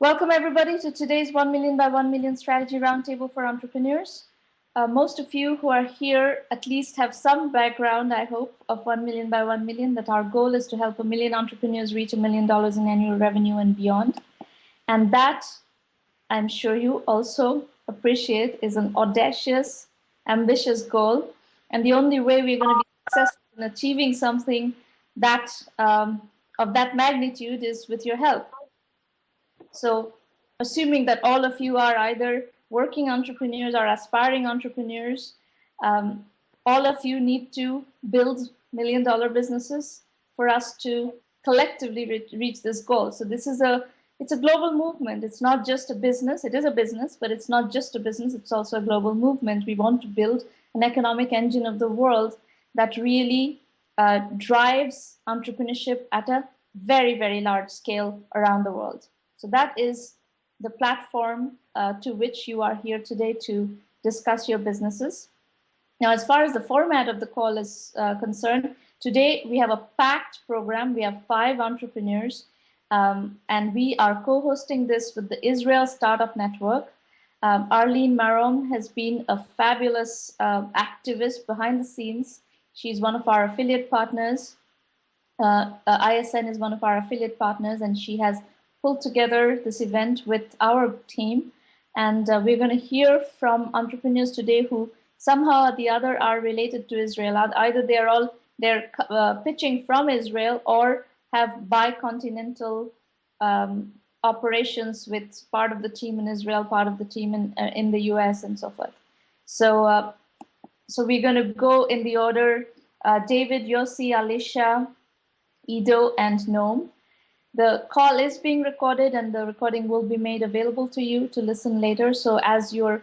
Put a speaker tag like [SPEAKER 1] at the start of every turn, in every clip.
[SPEAKER 1] Welcome everybody to today's 1 Million by 1 Million Strategy Roundtable for Entrepreneurs. Most of you who are here at least have some background, I hope, of 1 Million by 1 Million, that our goal is to help 1 million entrepreneurs reach $1 million in annual revenue and beyond. And that, I'm sure you also appreciate, is an audacious, ambitious goal. And the only way we're going to be successful in achieving something that of that magnitude is with your help. So assuming that all of you are either working entrepreneurs or aspiring entrepreneurs, all of you need to build $1 million businesses for us to collectively reach this goal. So it's a global movement. It's not just a business. It is a business, but it's not just a business. It's also a global movement. We want to build an economic engine of the world that really drives entrepreneurship at a very, very large scale around the world. So that is the platform to which you are here today to discuss your businesses. Now, as far as the format of the call is concerned, today we have a packed program. We have 5 entrepreneurs, and we are co-hosting this with the Israel Startup Network. Arlene Marom has been a fabulous activist behind the scenes. She's one of our affiliate partners. ISN is one of our affiliate partners, and she has pulled together this event with our team. And we're going to hear from entrepreneurs today who somehow or the other are related to Israel. Either they're pitching from Israel or have bicontinental operations with part of the team in Israel, part of the team in the US, and so forth. So we're going to go in the order: David, Yossi, Alicia, Ido, and Noam. The call is being recorded, and the recording will be made available to you to listen later. So as you're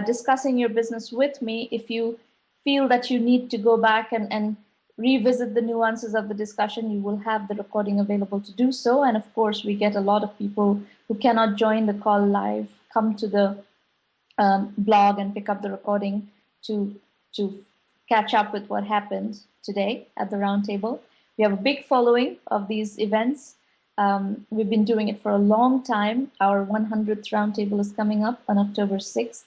[SPEAKER 1] discussing your business with me, if you feel that you need to go back and revisit the nuances of the discussion, you will have the recording available to do so. And of course, we get a lot of people who cannot join the call live, come to the blog and pick up the recording to catch up with what happened today at the roundtable. We have a big following of these events. We've been doing it for a long time. Our 100th roundtable is coming up on October 6th.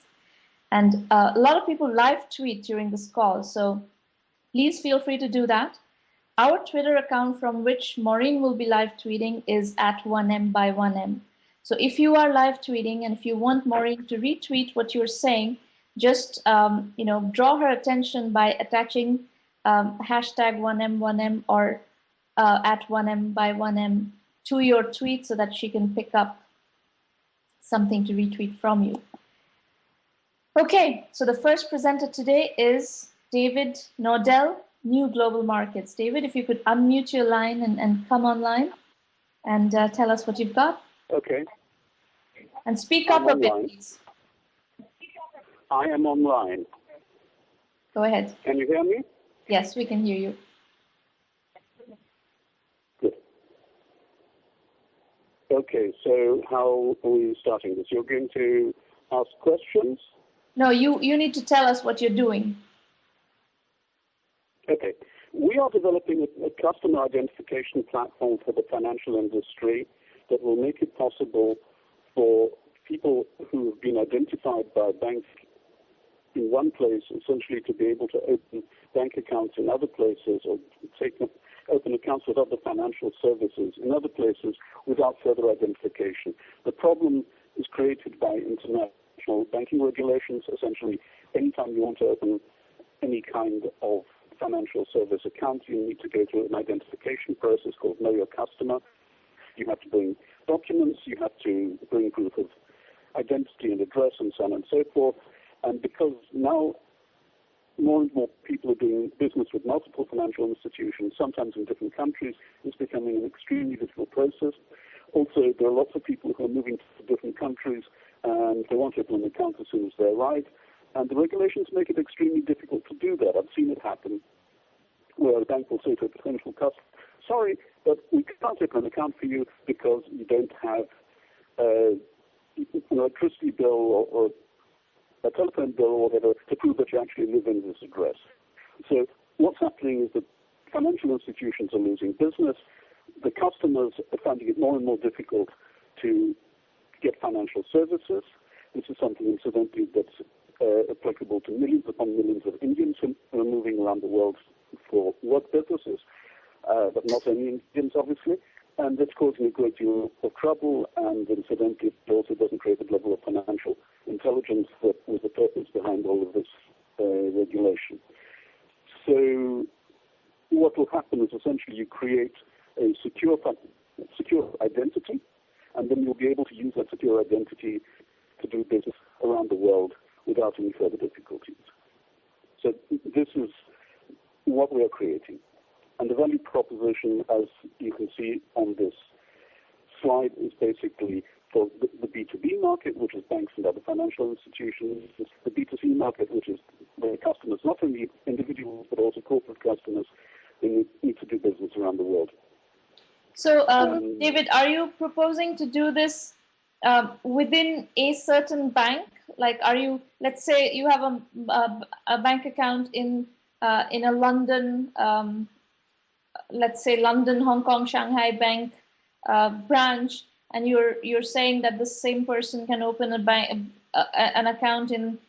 [SPEAKER 1] And a lot of people live tweet during this call, so please feel free to do that. Our Twitter account from which Maureen will be live tweeting is at 1M by 1M. So if you are live tweeting and if you want Maureen to retweet what you're saying, just draw her attention by attaching hashtag 1M1M or at 1M by 1M to your tweet so that she can pick up something to retweet from you. Okay, so the first presenter today is David Nordell, New Global Markets. David, if you could unmute your line and come online and tell us what you've got.
[SPEAKER 2] Okay.
[SPEAKER 1] And speak up a bit, please.
[SPEAKER 2] I am online.
[SPEAKER 1] Go ahead.
[SPEAKER 2] Can you hear me?
[SPEAKER 1] Yes, we can hear you.
[SPEAKER 2] Okay, so how are we starting this? You're going to ask questions?
[SPEAKER 1] No, you need to tell us what you're doing.
[SPEAKER 2] Okay. We are developing a customer identification platform for the financial industry that will make it possible for people who have been identified by banks in one place essentially to be able to open bank accounts in other places or open accounts with other financial services in other places without further identification. The problem is created by international banking regulations. Essentially, anytime you want to open any kind of financial service account, you need to go through an identification process called Know Your Customer. You have to bring documents, you have to bring proof of identity and address and so on and so forth. And because now more and more people are doing business with multiple financial institutions, sometimes in different countries, it's becoming an extremely difficult process. Also, there are lots of people who are moving to different countries and they want to open an account as soon as they arrive. And the regulations make it extremely difficult to do that. I've seen it happen where a bank will say to a potential customer, sorry, but we can't open an account for you because you don't have an electricity bill or a telephone bill or whatever to prove that you actually live in this address. So what's happening is that financial institutions are losing business. The customers are finding it more and more difficult to get financial services. This is something, incidentally, that's applicable to millions upon millions of Indians who are moving around the world for work purposes, but not only Indians, obviously. And that's causing a great deal of trouble, and incidentally, it also doesn't create the level of financial intelligence that was the purpose behind all of this regulation. So what will happen is essentially you create a secure identity, and then you'll be able to use that secure identity to do business around the world without any further difficulties. So this is what we are creating. And the value proposition, as you can see on this slide, is basically for the B2B market, which is banks and other financial institutions, the B2C market, which is the customers, not only individuals, but also corporate customers who need to do business around the world.
[SPEAKER 1] So, David, are you proposing to do this within a certain bank? Like, are you, let's say you have a bank account in a London, let's say London, Hong Kong, Shanghai bank branch, and you're saying that the same person can open an account in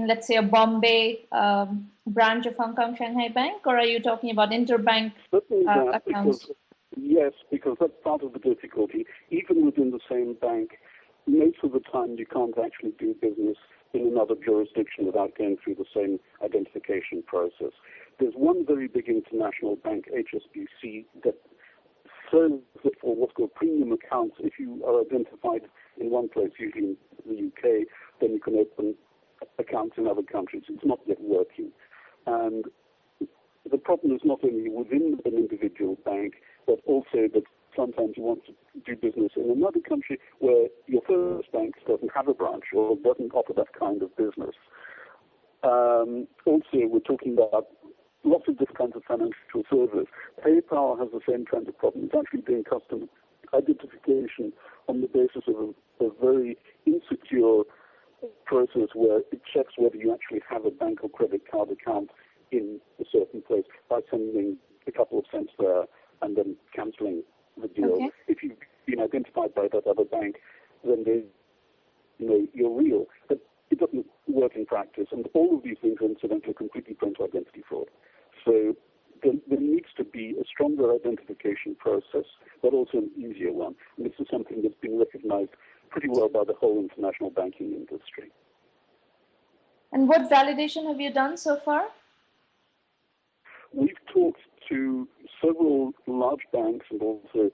[SPEAKER 1] let's say a Bombay branch of Hong Kong, Shanghai bank, or are you talking about interbank accounts?
[SPEAKER 2] Yes, because that's part of the difficulty. Even within the same bank, most of the time you can't actually do business in another jurisdiction without going through the same identification process. There's one very big international bank, HSBC, that serves for what's called premium accounts. If you are identified in one place, usually in the UK, then you can open accounts in other countries. It's not yet working. And the problem is not only within an individual bank, but also that sometimes you want to do business in another country where your first bank doesn't have a branch or doesn't offer that kind of business. Also, we're talking about lots of different kinds of financial service. PayPal has the same kind of problem. It's actually doing customer identification on the basis of a very insecure process where it checks whether you actually have a bank or credit card account in a certain place by sending a couple of cents there and then cancelling the deal.
[SPEAKER 1] Okay.
[SPEAKER 2] If you've been identified by that other bank, then you're real. But it doesn't work in practice, and all of these things are incidentally completely prone to identity fraud. So there needs to be a stronger identification process, but also an easier one. And this is something that's been recognized pretty well by the whole international banking industry.
[SPEAKER 1] And what validation have you done so far?
[SPEAKER 2] We've talked to several large banks and also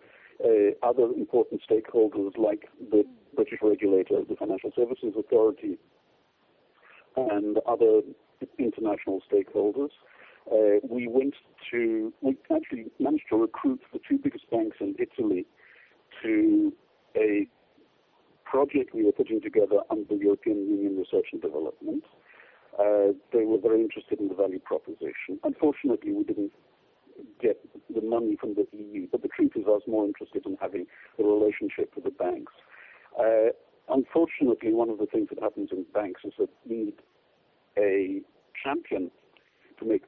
[SPEAKER 2] other important stakeholders like the British regulator, the Financial Services Authority, and other international stakeholders. We actually managed to recruit the two biggest banks in Italy to a project we were putting together under the European Union Research and Development. They were very interested in the value proposition. Unfortunately, we didn't get the money from the EU, but the truth is I was more interested in having a relationship with the banks. Unfortunately, one of the things that happens in banks is that you need a champion to make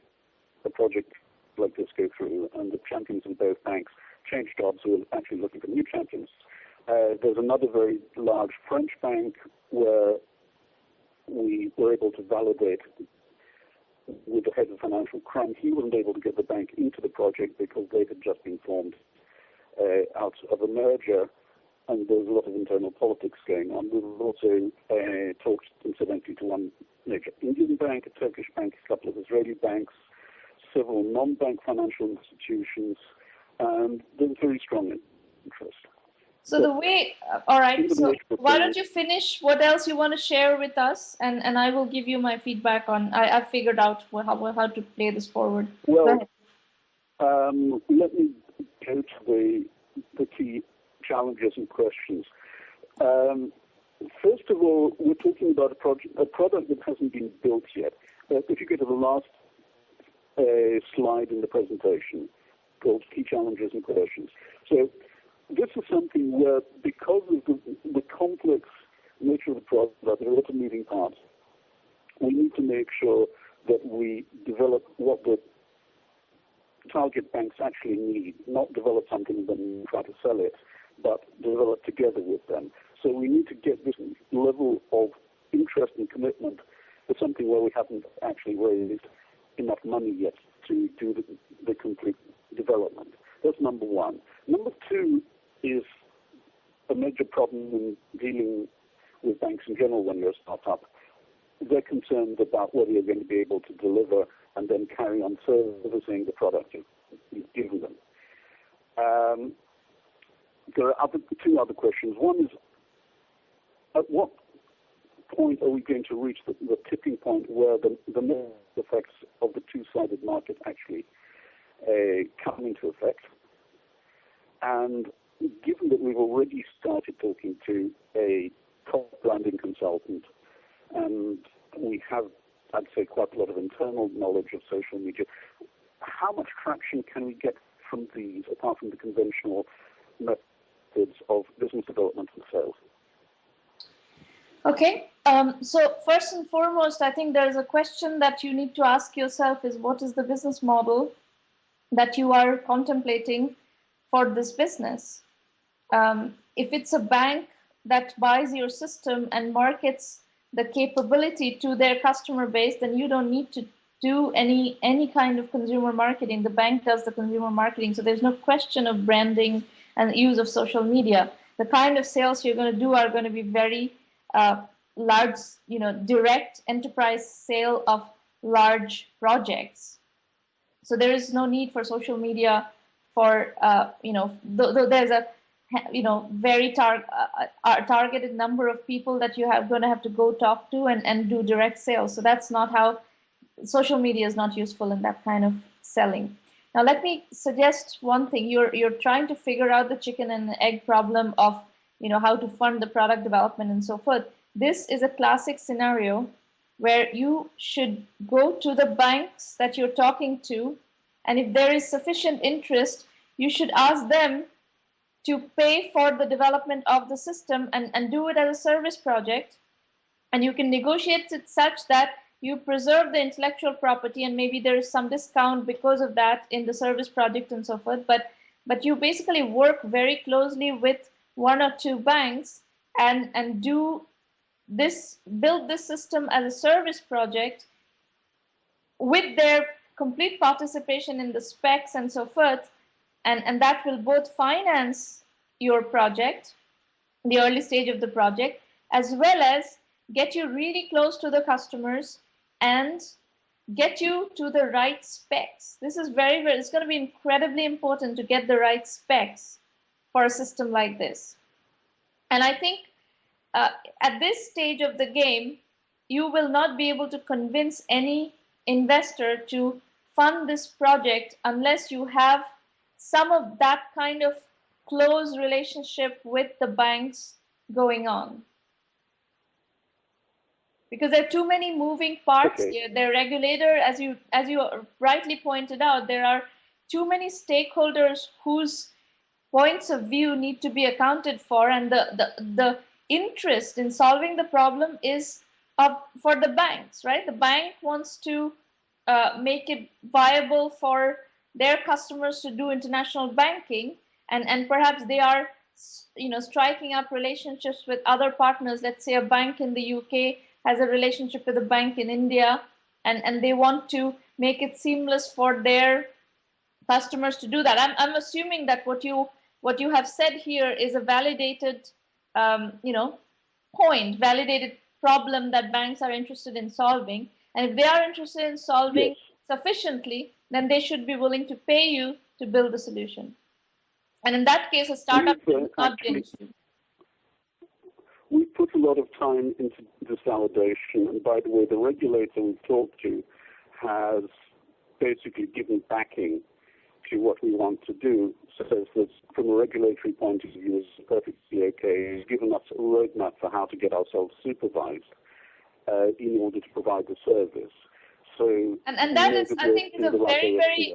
[SPEAKER 2] a project like this go through, and the champions in both banks change jobs who are actually looking for new champions. There's another very large French bank where we were able to validate with the head of financial crime. He wasn't able to get the bank into the project because they had just been formed out of a merger, and there was a lot of internal politics going on. We've also talked, incidentally, to one major Indian bank, a Turkish bank, a couple of Israeli banks, several non-bank financial institutions, and there's very strong interest.
[SPEAKER 1] So the way, all right, so why don't you finish what else you want to share with us, and I will give you my feedback on, I've figured out how to play this forward.
[SPEAKER 2] Well, let me go to the key challenges and questions. First of all, we're talking about a product that hasn't been built yet. If you go to the last slide in the presentation, called Key Challenges and Questions. So this is something where, because of the complex nature of the product, there are a lot of moving parts. We need to make sure that we develop what the target banks actually need, not develop something and then try try to sell it, but develop together with them. So we need to get this level of interest and commitment for something where we haven't actually raised enough money yet to do the complete development. That's number one. Number two is a major problem in dealing with banks in general when you're a startup. They're concerned about whether you're going to be able to deliver and then carry on servicing the product you've given them. There are two other questions. One is, at what point are we going to reach the tipping point where the net effects of the two-sided market actually come into effect? And given that we've already started talking to a top branding consultant, and we have, I'd say, quite a lot of internal knowledge of social media, how much traction can we get from these, apart from the conventional methods of business development and sales?
[SPEAKER 1] Okay, so first and foremost, I think there's a question that you need to ask yourself is, what is the business model that you are contemplating for this business? If it's a bank that buys your system and markets the capability to their customer base, then you don't need to do any kind of consumer marketing. The bank does the consumer marketing, so there's no question of branding and use of social media. The kind of sales you're going to do are going to be very large, direct enterprise sale of large projects. So there is no need for social media for, though there's a, very targeted number of people that you are going to have to go talk to and do direct sales. So that's not how, social media is not useful in that kind of selling. Now, let me suggest one thing. You're trying to figure out the chicken and the egg problem of, how to fund the product development and so forth. This is a classic scenario where you should go to the banks that you're talking to, and if there is sufficient interest, you should ask them to pay for the development of the system and do it as a service project. And you can negotiate it such that you preserve the intellectual property, and maybe there is some discount because of that in the service project and so forth. But you basically work very closely with one or two banks and do this, build this system as a service project with their complete participation in the specs and so forth. And that will both finance your project, the early stage of the project, as well as get you really close to the customers and get you to the right specs. This is it's going to be incredibly important to get the right specs for a system like this. And I think at this stage of the game, you will not be able to convince any investor to fund this project unless you have some of that kind of close relationship with the banks going on. Because there are too many moving parts here. The regulator, as you rightly pointed out, there are too many stakeholders whose points of view need to be accounted for, and the interest in solving the problem is for the banks, right? The bank wants to make it viable for their customers to do international banking, and perhaps they are striking up relationships with other partners. Let's say a bank in the UK has a relationship with a bank in India, and they want to make it seamless for their customers to do that. I'm assuming that what you have said here is a validated validated problem that banks are interested in solving. And if they are interested in solving sufficiently, then they should be willing to pay you to build the solution. And in that case, a startup will not be an issue.
[SPEAKER 2] We put a lot of time into this validation, and by the way, the regulator we talked to has basically given backing to what we want to do, says that from a regulatory point of view is perfectly okay. He's given us a roadmap for how to get ourselves supervised in order to provide the service. So,
[SPEAKER 1] and that is, I think, is a very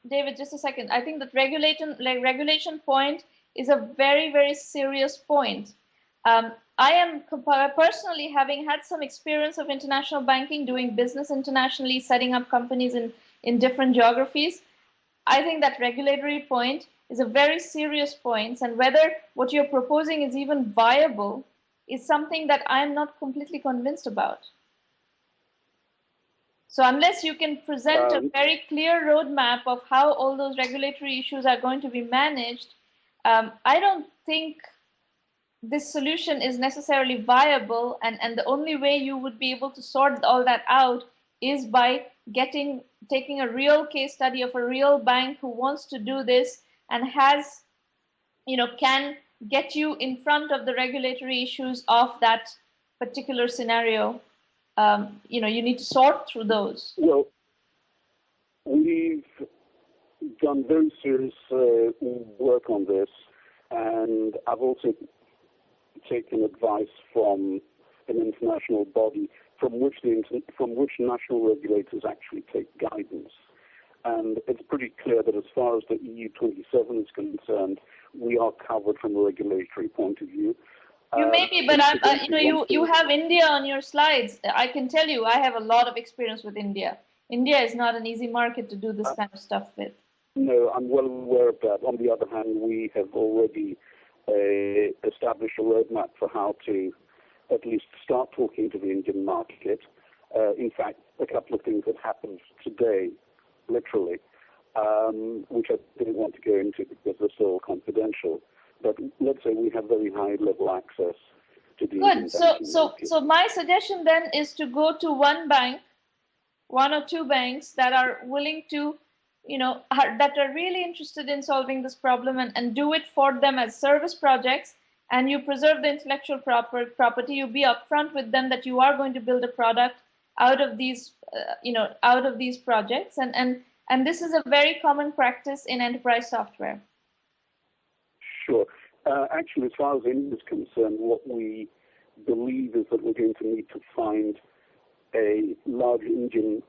[SPEAKER 1] David, just a second. I think that regulation point is a very, very serious point. I am personally, having had some experience of international banking, doing business internationally, setting up companies in different geographies. I think that regulatory point is a very serious point, and whether what you're proposing is even viable is something that I'm not completely convinced about. So unless you can present a very clear roadmap of how all those regulatory issues are going to be managed, I don't think this solution is necessarily viable, and the only way you would be able to sort all that out is by taking a real case study of a real bank who wants to do this and has, can get you in front of the regulatory issues of that particular scenario. You need to sort through those.
[SPEAKER 2] Well, we've done very serious work on this, and I've also taken advice from an international body from which national regulators actually take guidance. And it's pretty clear that as far as the EU 27 is concerned, we are covered from a regulatory point of view.
[SPEAKER 1] You may be, but you have India on your slides. I can tell you, I have a lot of experience with India. India is not an easy market to do this kind of stuff with.
[SPEAKER 2] No, I'm well aware of that. On the other hand, we have already established a roadmap for how to at least start talking to the Indian market. In fact, a couple of things that happened today, literally, which I didn't want to go into because they're still confidential. But let's say we have very high-level access to the Indian banking market.
[SPEAKER 1] So my suggestion then is to go to one bank, one or two banks that are willing to, that are really interested in solving this problem and do it for them as service projects, and you preserve the intellectual property. You be upfront with them that you are going to build a product out of these, out of these projects, and this is a very common practice in enterprise software.
[SPEAKER 2] Sure. Actually, as far as India is concerned, what we believe is that we're going to need to find a large Indian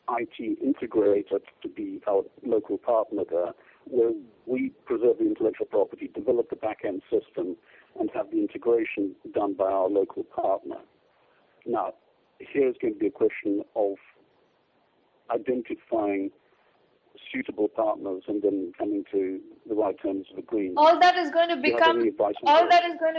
[SPEAKER 2] IT integrator to be our local partner there, where we preserve the intellectual property, develop the back-end system, and have the integration done by our local partner. Now, here's going to be a question of identifying suitable partners and then coming to the right terms of agreement.
[SPEAKER 1] All that is going to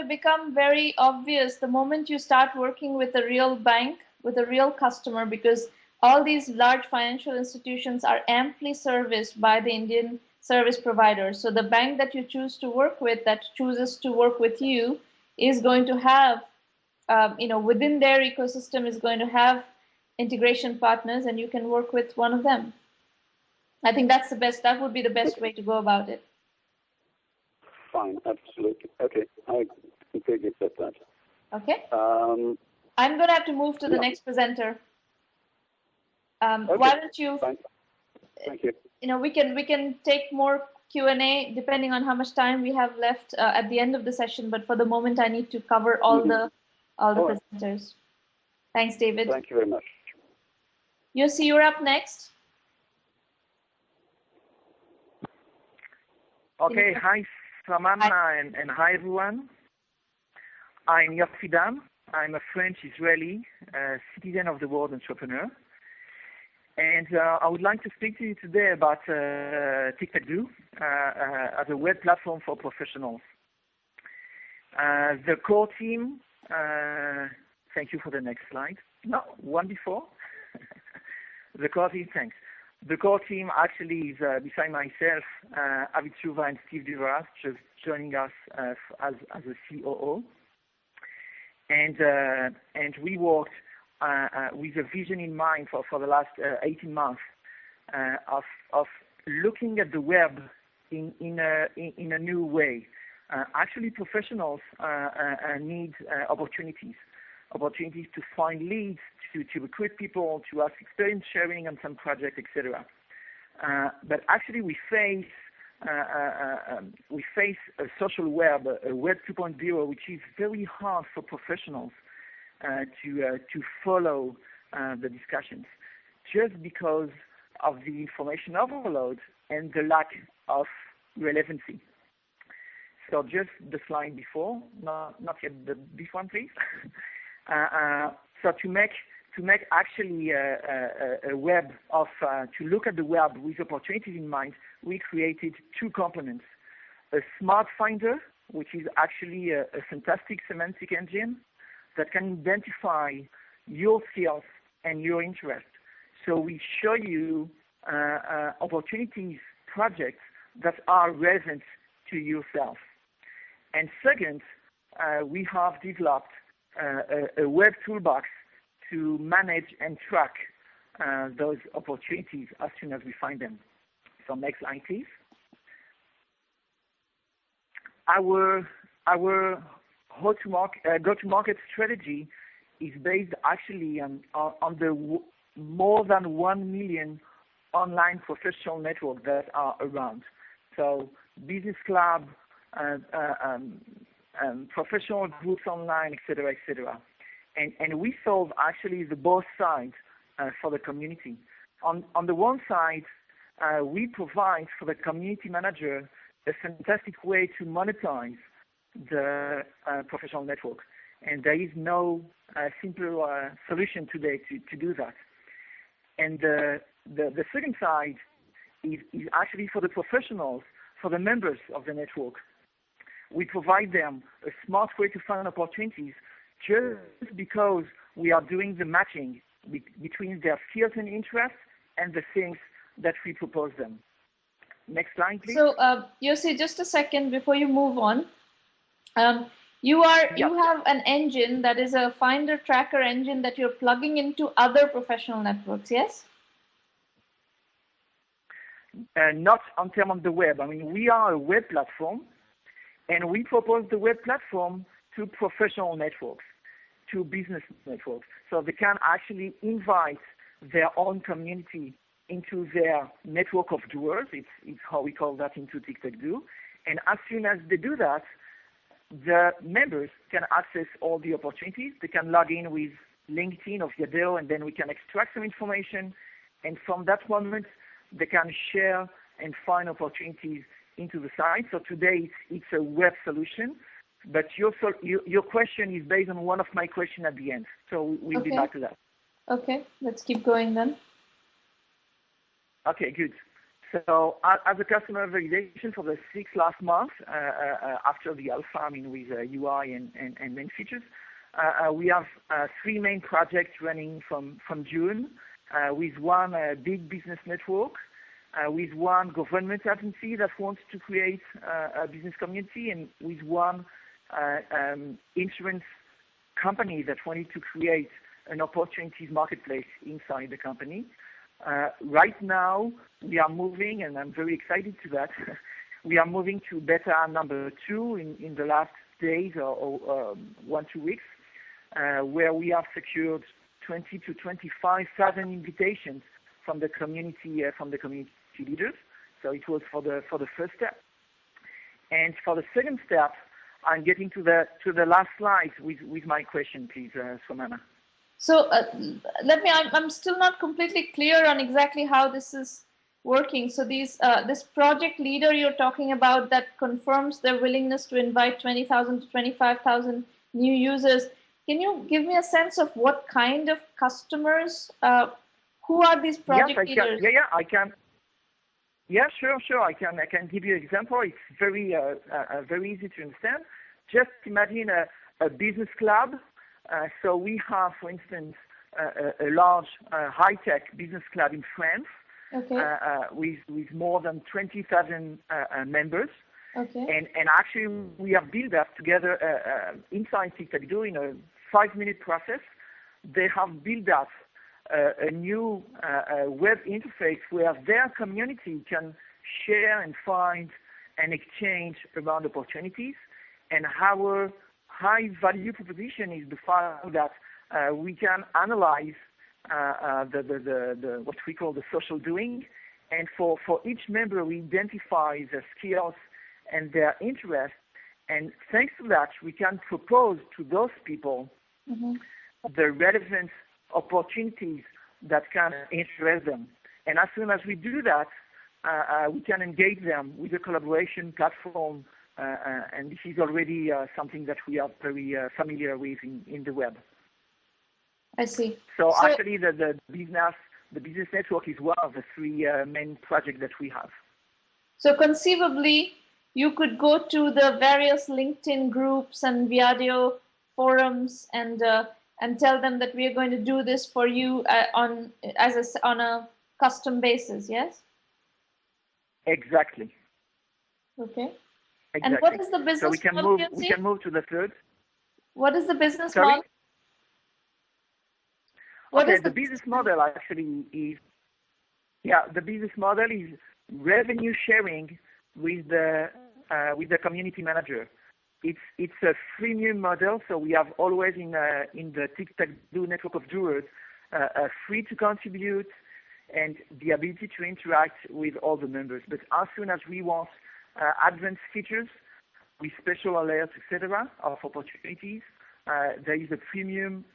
[SPEAKER 1] become very obvious the moment you start working with a real bank, with a real customer, because all these large financial institutions are amply serviced by the Indian service providers. So the bank that you choose to work with, that chooses to work with you, is going to have, within their ecosystem is going to have integration partners, and you can work with one of them. I think that would be the best way to go about it.
[SPEAKER 2] Fine, absolutely. Okay, I completely accept that.
[SPEAKER 1] Okay. I'm going to have to move to the next presenter.
[SPEAKER 2] Okay.
[SPEAKER 1] Why don't you?
[SPEAKER 2] Fine. Thank you.
[SPEAKER 1] We can take more Q&A depending on how much time we have left at the end of the session. But for the moment, I need to cover all the presenters. Thanks, David.
[SPEAKER 2] Thank you very much.
[SPEAKER 1] Yossi, you're up next.
[SPEAKER 3] Okay, hi Sramana and hi everyone. I'm Yossi Dam. I'm a French-Israeli citizen of the world entrepreneur. And I would like to speak to you today about TikTok as a web platform for professionals. The core team, thank you for the next slide. No, one before. The core team, thanks. The core team actually is, beside myself, Avid Shuva and Steve Duvaras, just joining us as a COO. And we worked with a vision in mind for the last 18 months of looking at the web in a new way. Actually, professionals need opportunities to find leads, to recruit people, to ask experience sharing on some project, etc. But actually, we face a social web, a web 2.0, which is very hard for professionals to follow the discussions, just because of the information overload and the lack of relevancy. So just the slide before, not yet this one, please. So to make actually a web of to look at the web with opportunities in mind, we created two components. a smart finder, which is actually a fantastic semantic engine that can identify your skills and your interests. So we show you opportunities, projects that are relevant to yourself. And second, we have developed a web toolbox to manage and track those opportunities as soon as we find them. So next slide, please. Our go-to-market strategy is based actually on the more than 1 million online professional networks that are around. So business club, professional groups online, etc., etc. And we solve actually the both sides for the community. On the one side, we provide for the community manager a fantastic way to monetize the professional network. And there is no simple solution today to do that. And the second side is actually for the professionals, for the members of the network. We provide them a smart way to find opportunities just because we are doing the matching between their skills and interests and the things that we propose them. Next slide, please.
[SPEAKER 1] So, Yossi, just a second before you move on. You have an engine that is a finder tracker engine that you're plugging into other professional networks, yes?
[SPEAKER 3] Not on terms of the web. I mean, we are a web platform, and we propose the web platform to professional networks, to business networks. So they can actually invite their own community into their network of doers. It's how we call that into TikTok Do. And as soon as they do that, the members can access all the opportunities. They can log in with LinkedIn or Viadeo, and then we can extract some information. And from that moment, they can share and find opportunities into the site. So today it's a web solution, but your question is based on one of my questions at the end. So we'll be back to that.
[SPEAKER 1] Okay, let's keep going then.
[SPEAKER 3] Okay, good. So as a customer validation for the 6 last months, after the alpha, I mean, with UI and main features, we have 3 main projects running from June, with one big business network, with one government agency that wants to create a business community, and with one insurance company that wanted to create an opportunities marketplace inside the company. Right now, we are moving, and I'm very excited to that, we are moving to beta number 2 in the last days or 1-2 weeks, where we have secured 20 to 25,000 invitations from the community leaders. So it was for the first step. And for the second step, I'm getting to the last slide with my question, please, Sramana.
[SPEAKER 1] So I'm still not completely clear on exactly how this is working. So this project leader you're talking about that confirms their willingness to invite 20,000 to 25,000 new users. Can you give me a sense of what kind of customers, who are these project leaders?
[SPEAKER 3] I can. Yeah, sure. I can give you an example. It's very easy to understand. Just imagine a business club. So we have, for instance, a large high-tech business club in France, with more than 20,000 members.
[SPEAKER 1] Okay.
[SPEAKER 3] And actually, we have built that together inside TikTok Do in a 5-minute process. They have built up a new web interface where their community can share and find and exchange around opportunities. And our high value proposition is the fact that we can analyze the what we call the social doing, and for each member we identify their skills and their interests, and thanks to that we can propose to those people the relevant opportunities that can interest them. And as soon as we do that, we can engage them with a collaboration platform, and this is already something that we are very familiar with in the web.
[SPEAKER 1] I see.
[SPEAKER 3] So actually, the business network is one of the 3 main projects that we have.
[SPEAKER 1] So conceivably, you could go to the various LinkedIn groups and Viadeo forums and tell them that we are going to do this for you on a custom basis. Yes.
[SPEAKER 3] Exactly.
[SPEAKER 1] Okay.
[SPEAKER 3] Exactly.
[SPEAKER 1] And what is the business
[SPEAKER 3] so we can
[SPEAKER 1] model?
[SPEAKER 3] move to the third.
[SPEAKER 1] What is the business
[SPEAKER 3] Sorry?
[SPEAKER 1] model?
[SPEAKER 3] Okay, the business model actually is, the business model is revenue sharing with the community manager. It's a freemium model, so we have always in the Tic-Tac-Do network of doers free to contribute and the ability to interact with all the members. But as soon as we want advanced features with special alerts, etc., of opportunities, there is a premium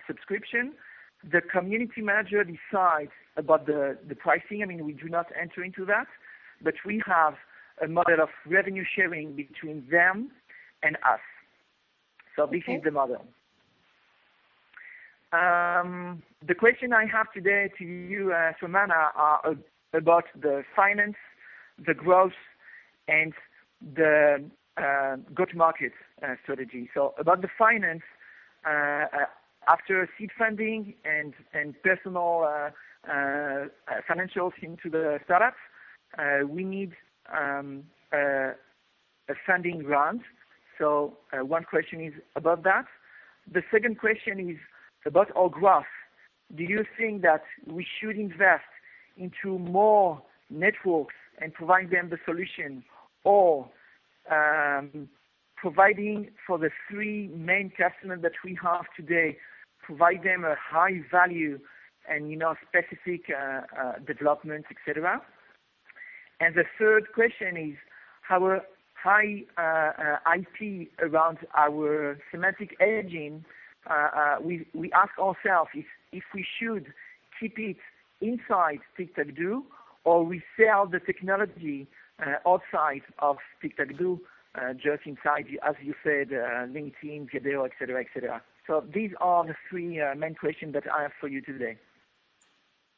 [SPEAKER 3] subscription. The community manager decides about the pricing. I mean, we do not enter into that, but we have a model of revenue sharing between them and us. So this is the model. The question I have today to you, Sramana, are about the finance, the growth, and the go-to-market strategy. So about the finance, after seed funding and personal financials into the startups, we need a funding round. So one question is about that. The second question is about our growth. Do you think that we should invest into more networks and provide them the solution, or providing for the three main customers that we have today, provide them a high value and specific development, etc. And the third question is our high IP around our semantic engine. We ask ourselves if we should keep it inside Tic-Tac-Do or we sell the technology outside of Tic-Tac-Do, just inside, as you said, LinkedIn, Viadeo, etc., etc. So these are the three main questions that I have for you today.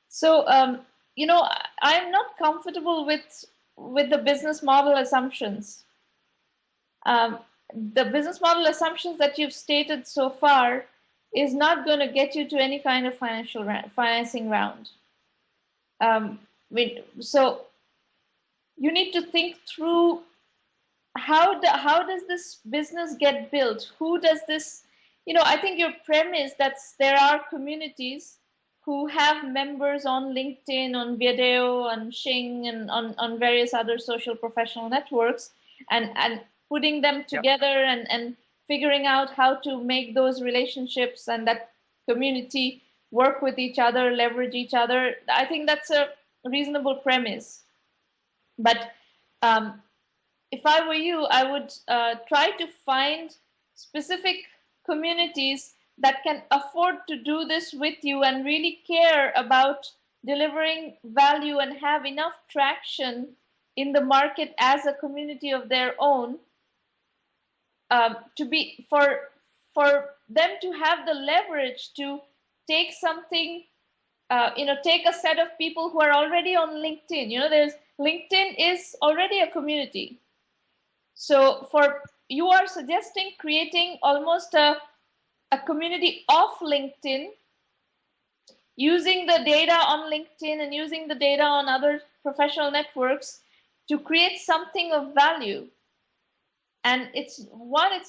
[SPEAKER 1] So, I'm not comfortable with the business model assumptions. The business model assumptions that you've stated so far is not going to get you to any kind of financing round. So you need to think through how does this business get built? Who does this? I think your premise that there are communities who have members on LinkedIn, on Viadeo, on Xing, and on various other social professional networks, and putting them together and figuring out how to make those relationships and that community work with each other, leverage each other. I think that's a reasonable premise. But if I were you, I would try to find specific communities that can afford to do this with you and really care about delivering value and have enough traction in the market as a community of their own, for them to have the leverage to take something, take a set of people who are already on LinkedIn. LinkedIn is already a community. So you are suggesting creating almost a community of LinkedIn, using the data on LinkedIn and using the data on other professional networks to create something of value. And it's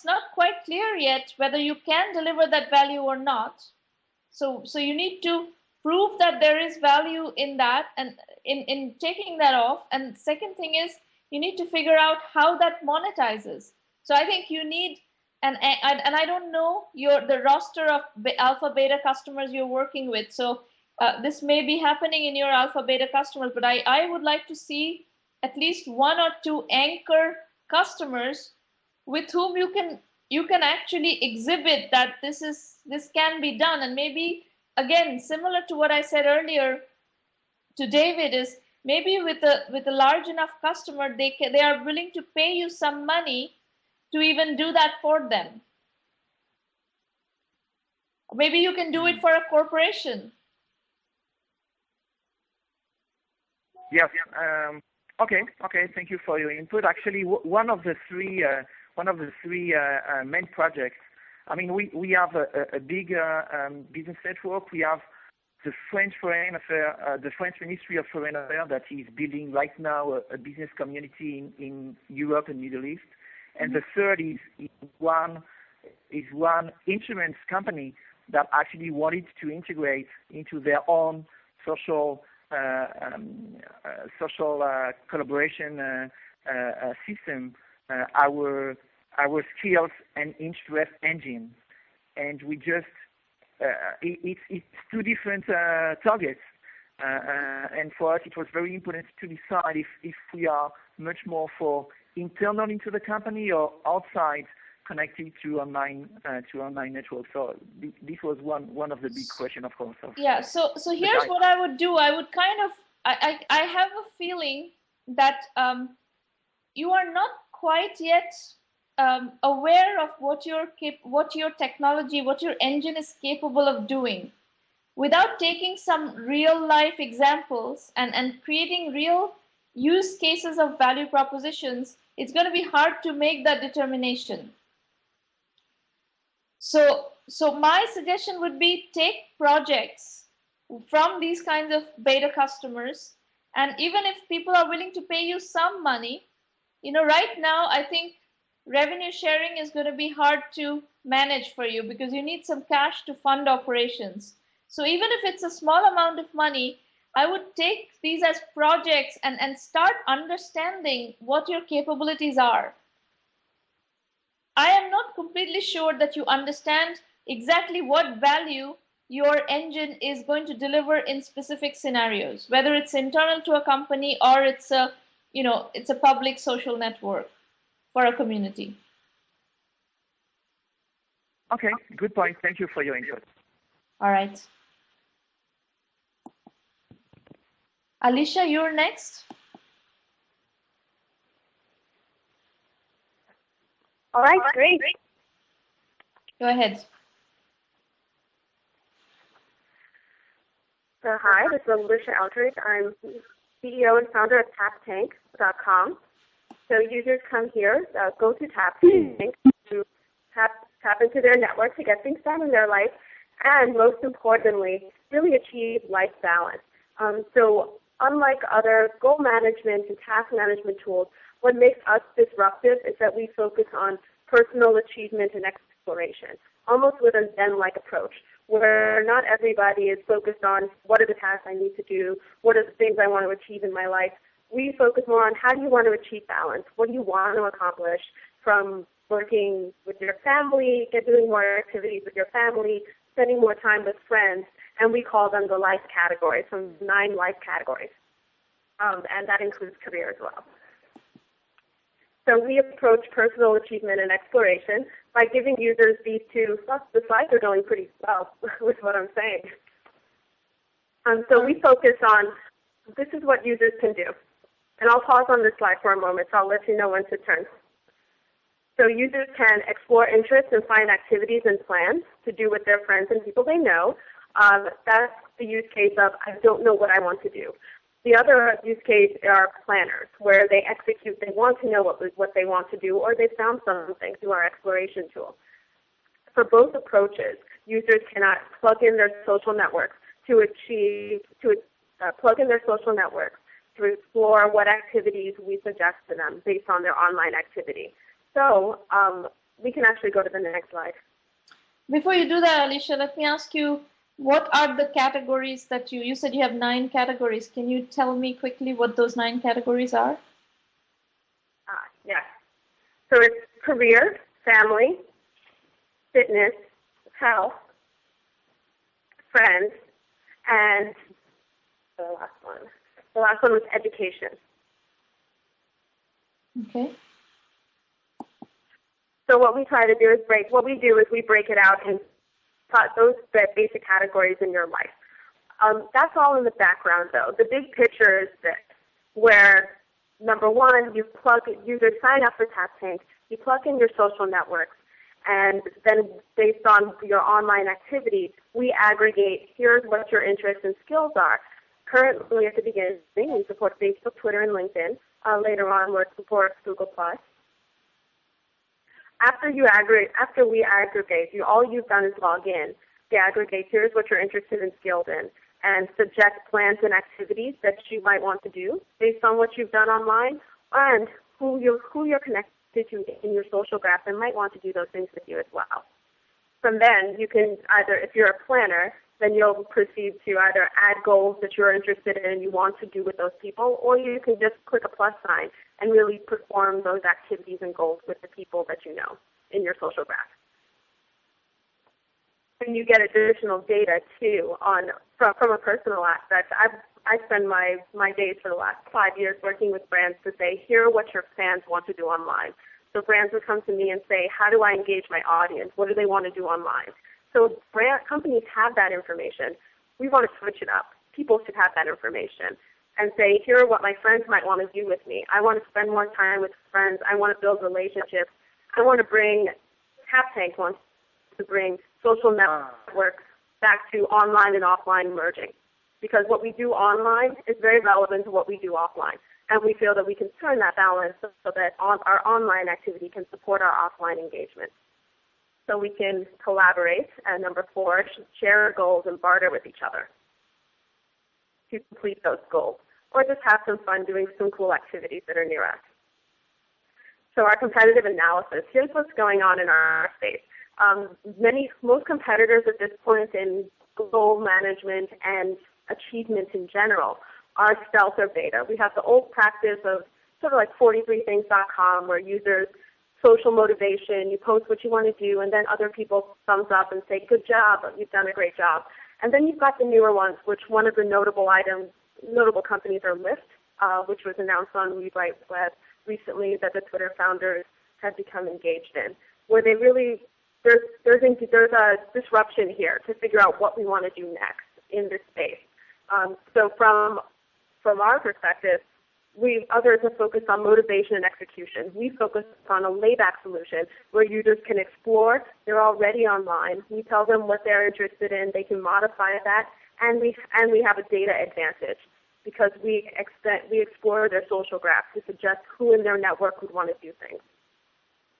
[SPEAKER 1] not quite clear yet whether you can deliver that value or not. So you need to prove that there is value in that and in taking that off. And second thing is you need to figure out how that monetizes. So I think you need, and I don't know the roster of alpha beta customers you're working with. So this may be happening in your alpha beta customers, but I would like to see at least one or two anchor customers with whom you can actually exhibit that this can be done. And maybe again, similar to what I said earlier to David, is maybe with a large enough customer, they are willing to pay you some money to even do that for them. Maybe you can do it for a corporation.
[SPEAKER 3] Yes. Okay. Thank you for your input. Actually, one of the three main projects. I mean, we have a big business network. We have the French Foreign Affairs, the French Ministry of Foreign Affairs that is building right now a business community in Europe and Middle East. And the third is one insurance company that actually wanted to integrate into their own social collaboration system our skills and interest engine, and we just it's two different targets, and for us it was very important to decide if we are much more for internal into the company or outside, connected to online networks. So this was one of the big questions, of course.
[SPEAKER 1] Yeah. So here's what I would do. I would kind of I have a feeling that you are not quite yet aware of what your technology, what your engine is capable of doing, without taking some real life examples and creating real use cases of value propositions. It's going to be hard to make that determination. So my suggestion would be take projects from these kinds of beta customers, and even if people are willing to pay you some money, right now I think revenue sharing is going to be hard to manage for you because you need some cash to fund operations. So even if it's a small amount of money, I would take these as projects and start understanding what your capabilities are. I am not completely sure that you understand exactly what value your engine is going to deliver in specific scenarios, whether it's internal to a company or it's a public social network for a community.
[SPEAKER 3] Okay, good point. Thank you for your input.
[SPEAKER 1] All right. Alicia, you're next.
[SPEAKER 4] All right, great.
[SPEAKER 1] Go ahead.
[SPEAKER 4] So hi, this is Alicia Eldridge. I'm CEO and founder of TapTank.com. So users come here, go to TapTank to tap into their network to get things done in their life, and most importantly, really achieve life balance. So unlike other goal management and task management tools, what makes us disruptive is that we focus on personal achievement and exploration, almost with a Zen-like approach, where not everybody is focused on what are the tasks I need to do, what are the things I want to achieve in my life. We focus more on how do you want to achieve balance, what do you want to accomplish from working with your family, doing more activities with your family, spending more time with friends, and we call them the life categories, from 9 life categories, and that includes career as well. So we approach personal achievement and exploration by giving users these two. The slides are going pretty well with what I'm saying. So we focus on, this is what users can do. And I'll pause on this slide for a moment, so I'll let you know when to turn. So users can explore interests and find activities and plans to do with their friends and people they know. That's the use case of, I don't know what I want to do. The other use case are planners, where they execute, they want to know what they want to do, or they found something through our exploration tool. For both approaches, users cannot plug in their social networks to explore what activities we suggest to them based on their online activity. So we can actually go to the next slide.
[SPEAKER 1] Before you do that, Alicia, let me ask you, what are the categories that you said you have 9 categories. Can you tell me quickly what those 9 categories are?
[SPEAKER 4] Yes. So it's career, family, fitness, health, friends, and the last one. The last one was education.
[SPEAKER 1] Okay.
[SPEAKER 4] So what we try to do is we break it out and those basic categories in your life. That's all in the background, though. The big picture is this, where number one, users sign up for TapTank, you plug in your social networks, and then based on your online activities, we aggregate, here's what your interests and skills are. Currently, at the beginning, we support Facebook, Twitter, and LinkedIn. later on where it supports Google+. After we aggregate, all you've done is log in. We aggregate, here's what you're interested and skilled in, and suggest plans and activities that you might want to do based on what you've done online and who you're connected to in your social graph and might want to do those things with you as well. From then, you can either, if you're a planner, then you'll proceed to either add goals that you're interested in and you want to do with those people, or you can just click a plus sign and really perform those activities and goals with the people that you know in your social graph. And you get additional data too from a personal aspect. I spend my days for the last 5 years working with brands to say, here are what your fans want to do online. So brands would come to me and say, how do I engage my audience? What do they want to do online? So companies have that information. We want to switch it up. People should have that information and say, here are what my friends might want to do with me. I want to spend more time with friends. I want to build relationships. I want to bring, TapTank wants to bring social networks back to online and offline merging. Because what we do online is very relevant to what we do offline. And we feel that we can turn that balance so that our online activity can support our offline engagement. So we can collaborate, and number 4, share our goals and barter with each other to complete those goals. Or just have some fun doing some cool activities that are near us. So our competitive analysis, here's what's going on in our space. Most competitors at this point in goal management and achievement in general are stealth or beta. We have the old practice of sort of like 43things.com where users social motivation, you post what you want to do, and then other people thumbs up and say, good job, you've done a great job. And then you've got the newer ones, which one of the notable companies are Lyft, which was announced on Rewrite Web recently that the Twitter founders had become engaged in, where they really, there's a disruption here to figure out what we want to do next in this space. So from our perspective, others have focused on motivation and execution. We focus on a layback solution where users can explore. They're already online. We tell them what they're interested in. They can modify that, and we have a data advantage because we explore their social graph to suggest who in their network would want to do things.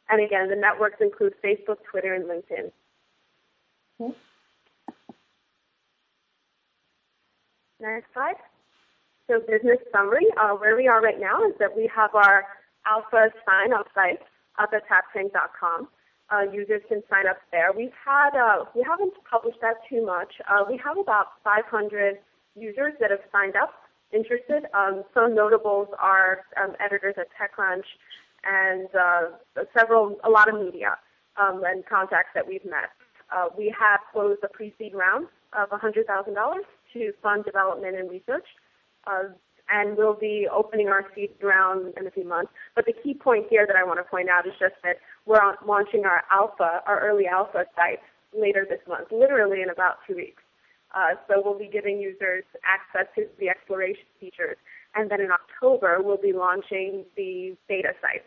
[SPEAKER 4] And again, the networks include Facebook, Twitter, and LinkedIn.
[SPEAKER 1] Okay.
[SPEAKER 4] Next slide. So business summary, where we are right now is that we have our alpha sign-up site up at taptank.com. Users can sign up there. We haven't published that too much. We have about 500 users that have signed up, interested. Some notables are editors at TechCrunch and a lot of media and contacts that we've met. We have closed a pre-seed round of $100,000 to fund development and research. And we'll be opening our seed round in a few months. But the key point here that I want to point out is just that we're launching our early alpha site later this month, literally in about 2 weeks. So we'll be giving users access to the exploration features. And then in October, we'll be launching the beta site.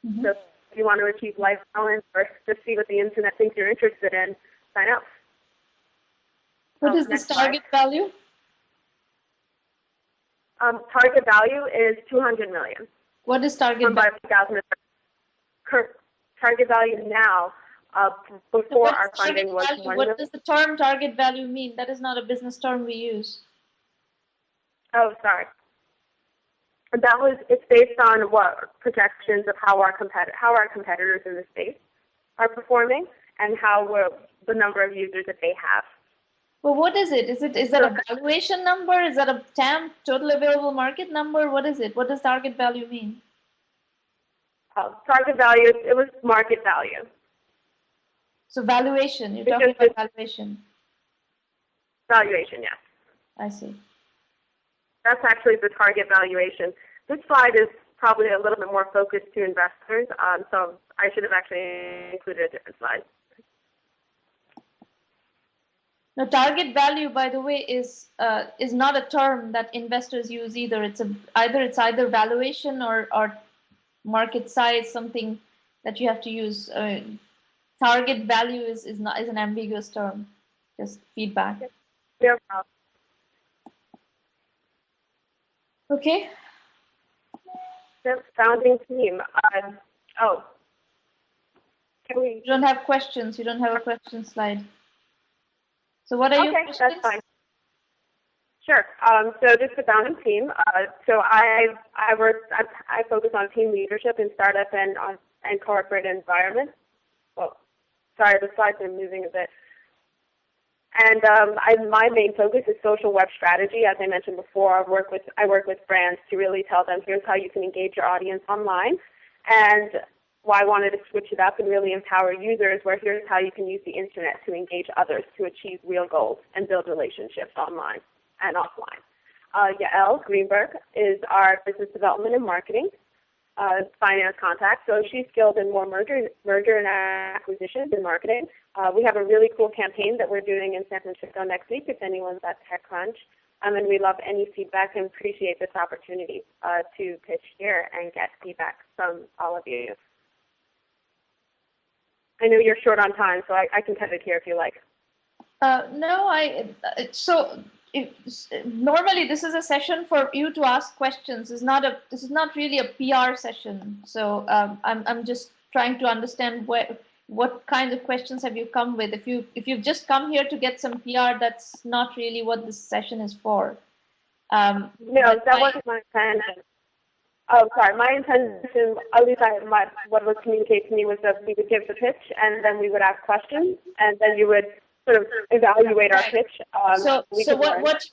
[SPEAKER 4] Mm-hmm. So if you want to achieve life balance or just see what the internet thinks you're interested in, sign up.
[SPEAKER 1] What is this target value?
[SPEAKER 4] Target value is $200 million.
[SPEAKER 1] What is target value?
[SPEAKER 4] Target value now, before our funding was $1 million.
[SPEAKER 1] What does the term target value mean? That is not a business term we use.
[SPEAKER 4] Oh, sorry. It's based on what projections of how our competitors in the space are performing and the number of users that they have.
[SPEAKER 1] Well, what is it? Is that a valuation number? Is that a TAM, total available market number? What is it? What does target value mean?
[SPEAKER 4] Target value, it was market value.
[SPEAKER 1] So valuation, you're talking about valuation.
[SPEAKER 4] Valuation, yes.
[SPEAKER 1] I see.
[SPEAKER 4] That's actually the target valuation. This slide is probably a little bit more focused to investors, so I should have actually included a different slide.
[SPEAKER 1] Now, target value, by the way, is not a term that investors use either. It's either valuation or market size, something that you have to use. Target value is an ambiguous term. Just feedback.
[SPEAKER 4] Yeah.
[SPEAKER 1] Okay.
[SPEAKER 4] The founding team. Can we?
[SPEAKER 1] You don't have questions. You don't have a question slide. So what are your questions?
[SPEAKER 4] Okay, that's fine. Sure. So just the founding team. So I focus on team leadership in startup and corporate environment. Well, sorry, the slides are moving a bit. And my main focus is social web strategy. As I mentioned before, I work with brands to really tell them, here's how you can engage your audience online. And why I wanted to switch it up and really empower users, where here's how you can use the internet to engage others to achieve real goals and build relationships online and offline. Yael Greenberg is our business development and marketing finance contact. So she's skilled in more merger and acquisitions and marketing. We have a really cool campaign that we're doing in San Francisco next week if anyone's at TechCrunch. And we love any feedback and appreciate this opportunity to pitch here and get feedback from all of you. I know you're short on time, so I can cut it here if you like.
[SPEAKER 1] Normally this is a session for you to ask questions. This is not really a PR session. So I'm just trying to understand what kind of questions have you come with. If you've just come here to get some PR, that's not really what this session is for.
[SPEAKER 4] No, that wasn't my intention. Oh, sorry. My intention, at least what was communicated to me, was that we would give the pitch, and then we would ask questions, and then you would sort of evaluate our pitch.
[SPEAKER 1] So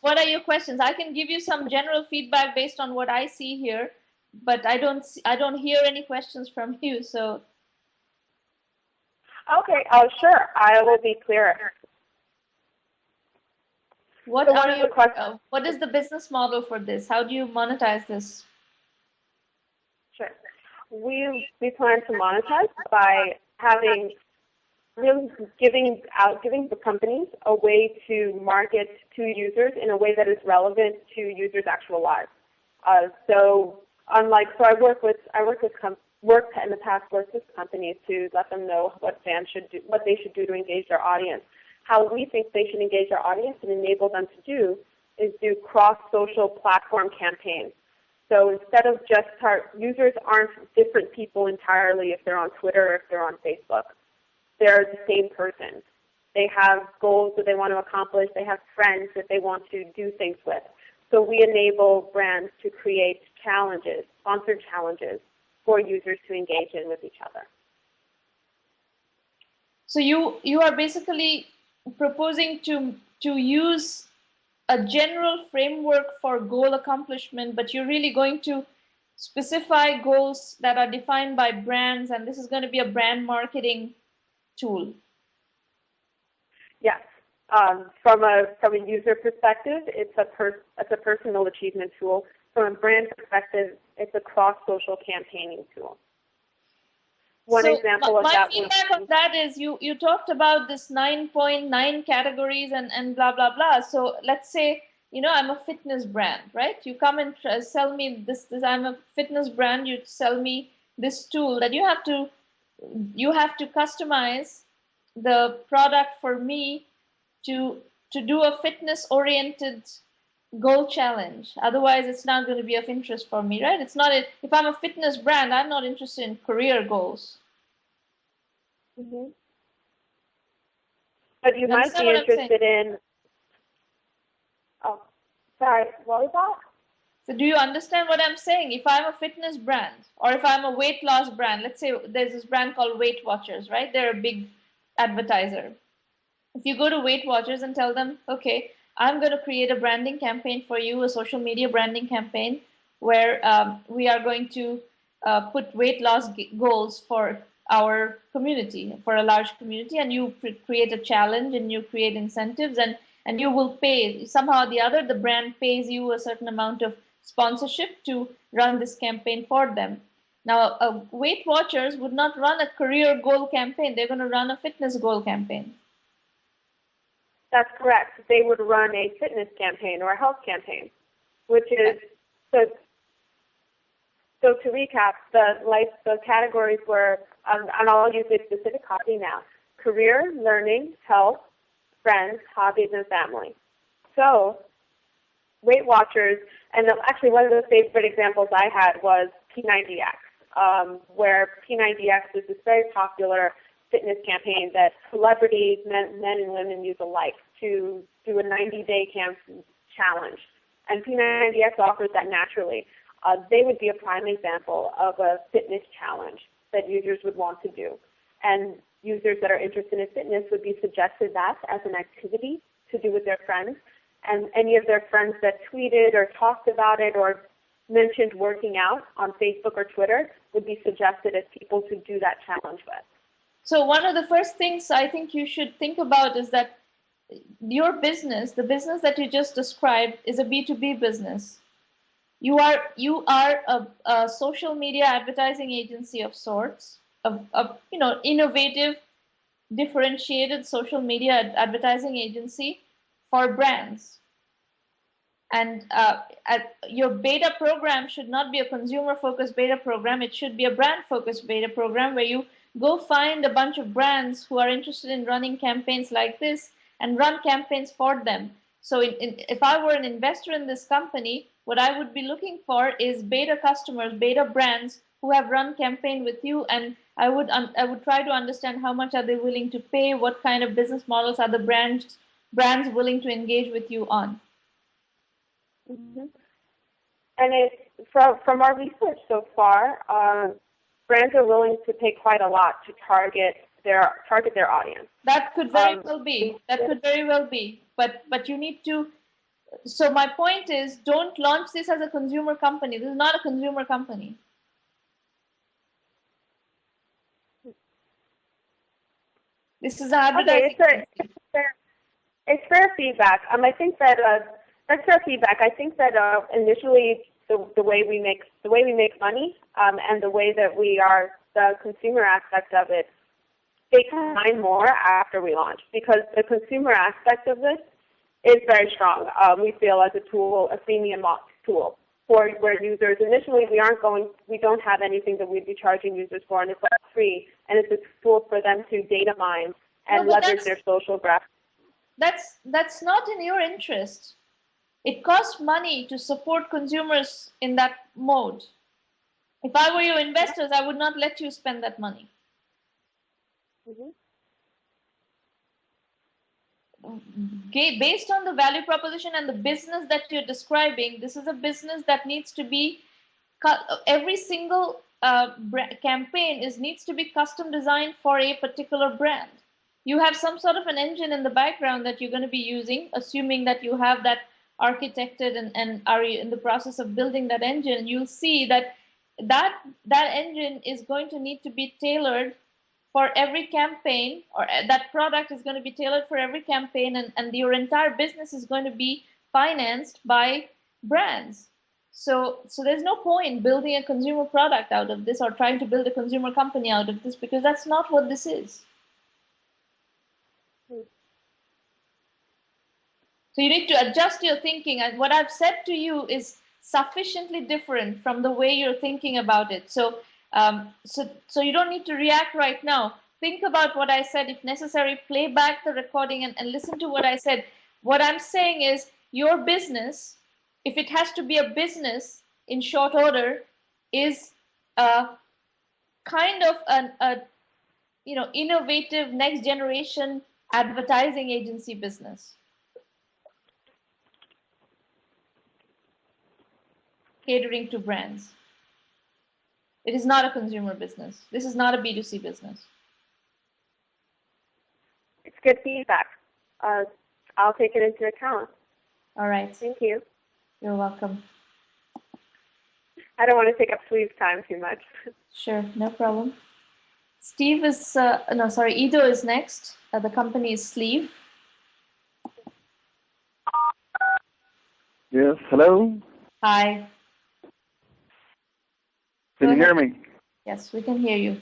[SPEAKER 1] what are your questions? I can give you some general feedback based on what I see here, but I don't hear any questions from you. So.
[SPEAKER 4] Okay. Sure. I will be clearer.
[SPEAKER 1] What is the business model for this? How do you monetize this?
[SPEAKER 4] Sure. We plan to monetize by really giving the companies a way to market to users in a way that is relevant to users' actual lives. I worked in the past with companies to let them know what they should do to engage their audience. How we think they should engage their audience and enable them to do is do cross-social platform campaigns. So instead of users aren't different people entirely if they're on Twitter or if they're on Facebook. They're the same person. They have goals that they want to accomplish. They have friends that they want to do things with. So we enable brands to create challenges, sponsored challenges, for users to engage in with each other.
[SPEAKER 1] So you are basically proposing to use a general framework for goal accomplishment, but you're really going to specify goals that are defined by brands, and this is going to be a brand marketing tool.
[SPEAKER 4] Yes. From a user perspective, it's a personal achievement tool. From a brand perspective, it's a cross-social campaigning tool. One example of that.
[SPEAKER 1] My feedback on that is you talked about this 9.9 categories and blah blah blah. So let's say I'm a fitness brand, right? You come and sell me this. I'm a fitness brand. You sell me this tool that you have to customize the product for me to do a fitness-oriented goal challenge. Otherwise, it's not going to be of interest for me, right? It's not. If I'm a fitness brand, I'm not interested in career goals.
[SPEAKER 4] Mm-hmm. But you might be interested in. Oh, sorry. What was that?
[SPEAKER 1] So do you understand what I'm saying? If I'm a fitness brand or if I'm a weight loss brand, let's say there's this brand called Weight Watchers, right? They're a big advertiser. If you go to Weight Watchers and tell them, okay, I'm going to create a branding campaign for you, a social media branding campaign, where we are going to put weight loss goals for our community, for a large community, and you create a challenge and you create incentives and you will pay, somehow or the other, the brand pays you a certain amount of sponsorship to run this campaign for them. Now, Weight Watchers would not run a career goal campaign. They're going to run a fitness goal campaign.
[SPEAKER 4] That's correct. They would run a fitness campaign or a health campaign, which is, so to recap, the categories were, and I'll use a specific copy now: career, learning, health, friends, hobbies, and family. So Weight Watchers, and actually one of the favorite examples I had was P90X, where P90X is this very popular fitness campaign that celebrities, men and women use alike, to do a 90-day challenge. And P90X offers that naturally. They would be a prime example of a fitness challenge that users would want to do. And users that are interested in fitness would be suggested that as an activity to do with their friends. And any of their friends that tweeted or talked about it or mentioned working out on Facebook or Twitter would be suggested as people to do that challenge with.
[SPEAKER 1] So one of the first things I think you should think about is that your business, the business that you just described, is a B2B business. You are a social media advertising agency of sorts, of innovative, differentiated social media advertising agency for brands. And your beta program should not be a consumer-focused beta program. It should be a brand-focused beta program where you go find a bunch of brands who are interested in running campaigns like this and run campaigns for them. So if I were an investor in this company, what I would be looking for is beta customers, beta brands who have run campaign with you, and I would try to understand how much are they willing to pay, what kind of business models are the brands willing to engage with you on.
[SPEAKER 4] Mm-hmm. And from our research so far, brands are willing to pay quite a lot to target their audience.
[SPEAKER 1] That could very well be. That could very well be. But you need to. So my point is, don't launch this as a consumer company. This is not a consumer company. This is an advertising.
[SPEAKER 4] Okay, it's fair feedback. I think that that's fair feedback. I think that initially the way we make money and the way that the consumer aspect of it takes time more after we launch, because the consumer aspect of this is very strong. We feel as a tool, a freemium tool for where users initially we don't have anything that we'd be charging users for, and it's free, and it's a tool for them to data mine and leverage their social graph.
[SPEAKER 1] That's not in your interest. It costs money to support consumers in that mode. If I were your investors, I would not let you spend that money.
[SPEAKER 4] Mm-hmm.
[SPEAKER 1] Based on the value proposition and the business that you're describing, this is a business that needs to be, every single campaign needs to be custom designed for a particular brand. You have some sort of an engine in the background that you're going to be using, assuming that you have that architected and are in the process of building that engine. You'll see that engine is going to need to be tailored for every campaign, or that product is going to be tailored for every campaign, and your entire business is going to be financed by brands. So there's no point building a consumer product out of this or trying to build a consumer company out of this, because that's not what this is. So you need to adjust your thinking, and what I've said to you is sufficiently different from the way you're thinking about it. So you don't need to react right now. Think about what I said. If necessary, play back the recording and listen to what I said. What I'm saying is your business, if it has to be a business in short order, is kind of an innovative next generation advertising agency business. Catering to brands. It is not a consumer business. This is not a B2C business.
[SPEAKER 4] It's good feedback. I'll take it into account.
[SPEAKER 1] All right.
[SPEAKER 4] Thank you.
[SPEAKER 1] You're welcome.
[SPEAKER 4] I don't want to take up Sleeve's time too much.
[SPEAKER 1] Sure, no problem. Steve is, Ido is next. The company is Sleeve.
[SPEAKER 5] Yes, hello?
[SPEAKER 1] Hi.
[SPEAKER 5] Can you hear me?
[SPEAKER 1] Yes, we can hear you.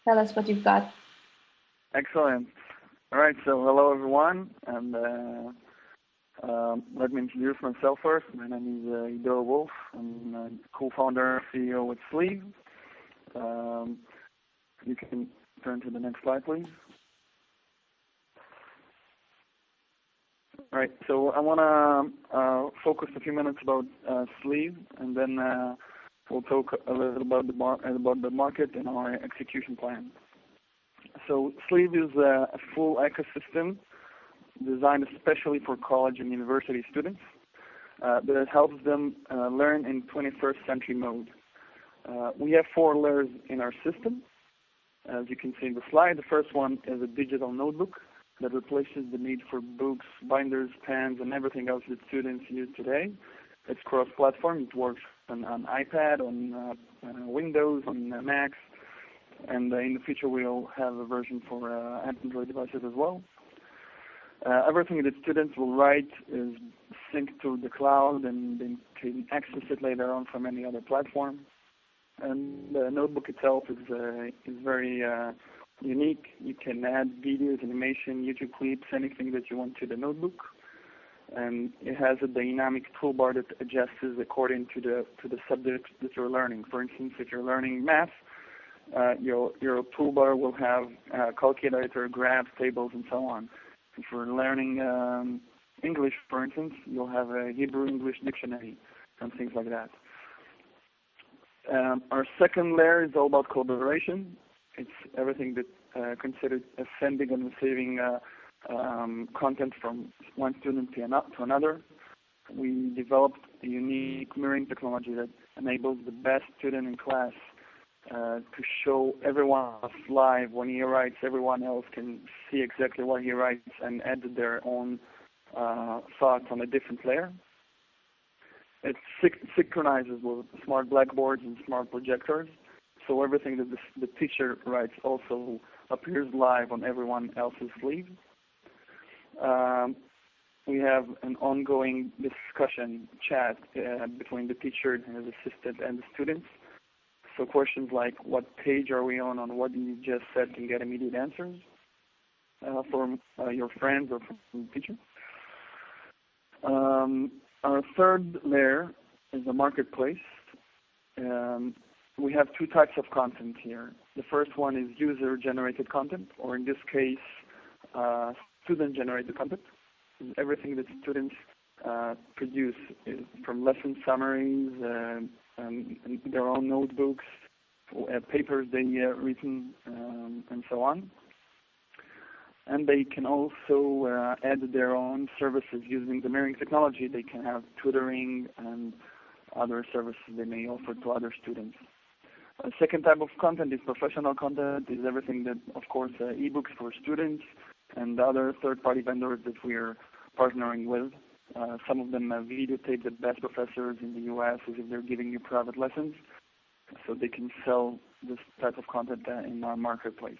[SPEAKER 1] Tell us what you've got.
[SPEAKER 5] Excellent. All right, so hello everyone, and let me introduce myself first. My name is Ido Wolf. I'm co-founder and CEO with Sleeve. You can turn to the next slide, please. All right, so I want to focus a few minutes about Sleeve, and then we'll talk a little about the market and our execution plan. So Sleeve is a full ecosystem designed especially for college and university students that helps them learn in 21st century mode. We have 4 layers in our system. As you can see in the slide, the first one is a digital notebook that replaces the need for books, binders, pens, and everything else that students use today. It's cross-platform. It works on iPad, on Windows, on Macs, and in the future we'll have a version for Android devices as well. Everything that students will write is synced to the cloud, and they can access it later on from any other platform. And the notebook itself is very unique. You can add videos, animation, YouTube clips, anything that you want to the notebook. And it has a dynamic toolbar that adjusts according to the subject that you're learning. For instance, if you're learning math, your toolbar will have a calculator, graphs, tables, and so on. If you're learning English, for instance, you'll have a Hebrew-English dictionary and things like that. Our second layer is all about collaboration. It's everything that considered sending and receiving content from one student to another. We developed a unique mirroring technology that enables the best student in class to show everyone else live when he writes. Everyone else can see exactly what he writes and add their own thoughts on a different layer. It synchronizes with smart blackboards and smart projectors, so everything that the teacher writes also appears live on everyone else's sleeve. We have an ongoing discussion chat between the teacher and his assistant and the students. So questions like, what page are we on what you just said, can get immediate answers from your friends or from the teacher. Our third layer is the marketplace. We have 2 types of content here. The first one is user-generated content, or in this case, student-generated content. Everything that students produce is from lesson summaries, and their own notebooks, papers they written, and so on. And they can also add their own services using the mirroring technology. They can have tutoring and other services they may offer to other students. A second type of content is professional content. Is everything that, of course, ebooks for students and other third-party vendors that we are partnering with. Some of them videotape the best professors in the U.S. as if they're giving you private lessons, so they can sell this type of content in our marketplace.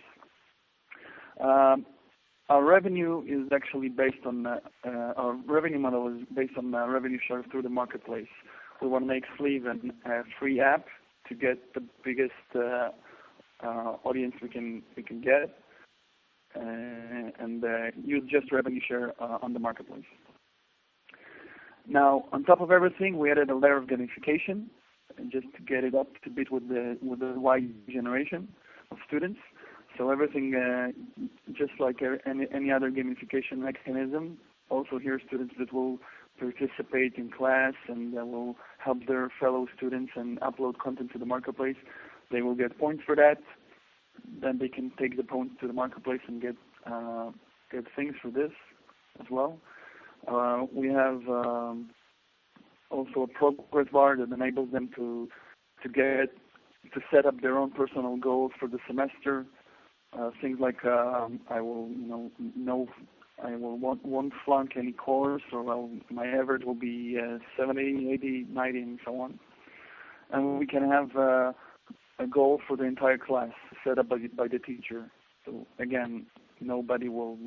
[SPEAKER 5] Our revenue is actually based on our revenue model is based on revenue share through the marketplace. We want to make Sleeve a free app to get the biggest audience we can get, and use just revenue share on the marketplace. Now, on top of everything, we added a layer of gamification, just to get it up to beat with the wide generation of students. So everything, just like any other gamification mechanism, also here students that will participate in class and will help their fellow students and upload content to the marketplace. They will get points for that. Then they can take the points to the marketplace and get things for this as well. We have also a progress bar that enables them to set up their own personal goals for the semester. Things like I won't flunk any course, or my average will be 70, 80, 90, and so on. And we can have a goal for the entire class set up by the teacher. So again, nobody will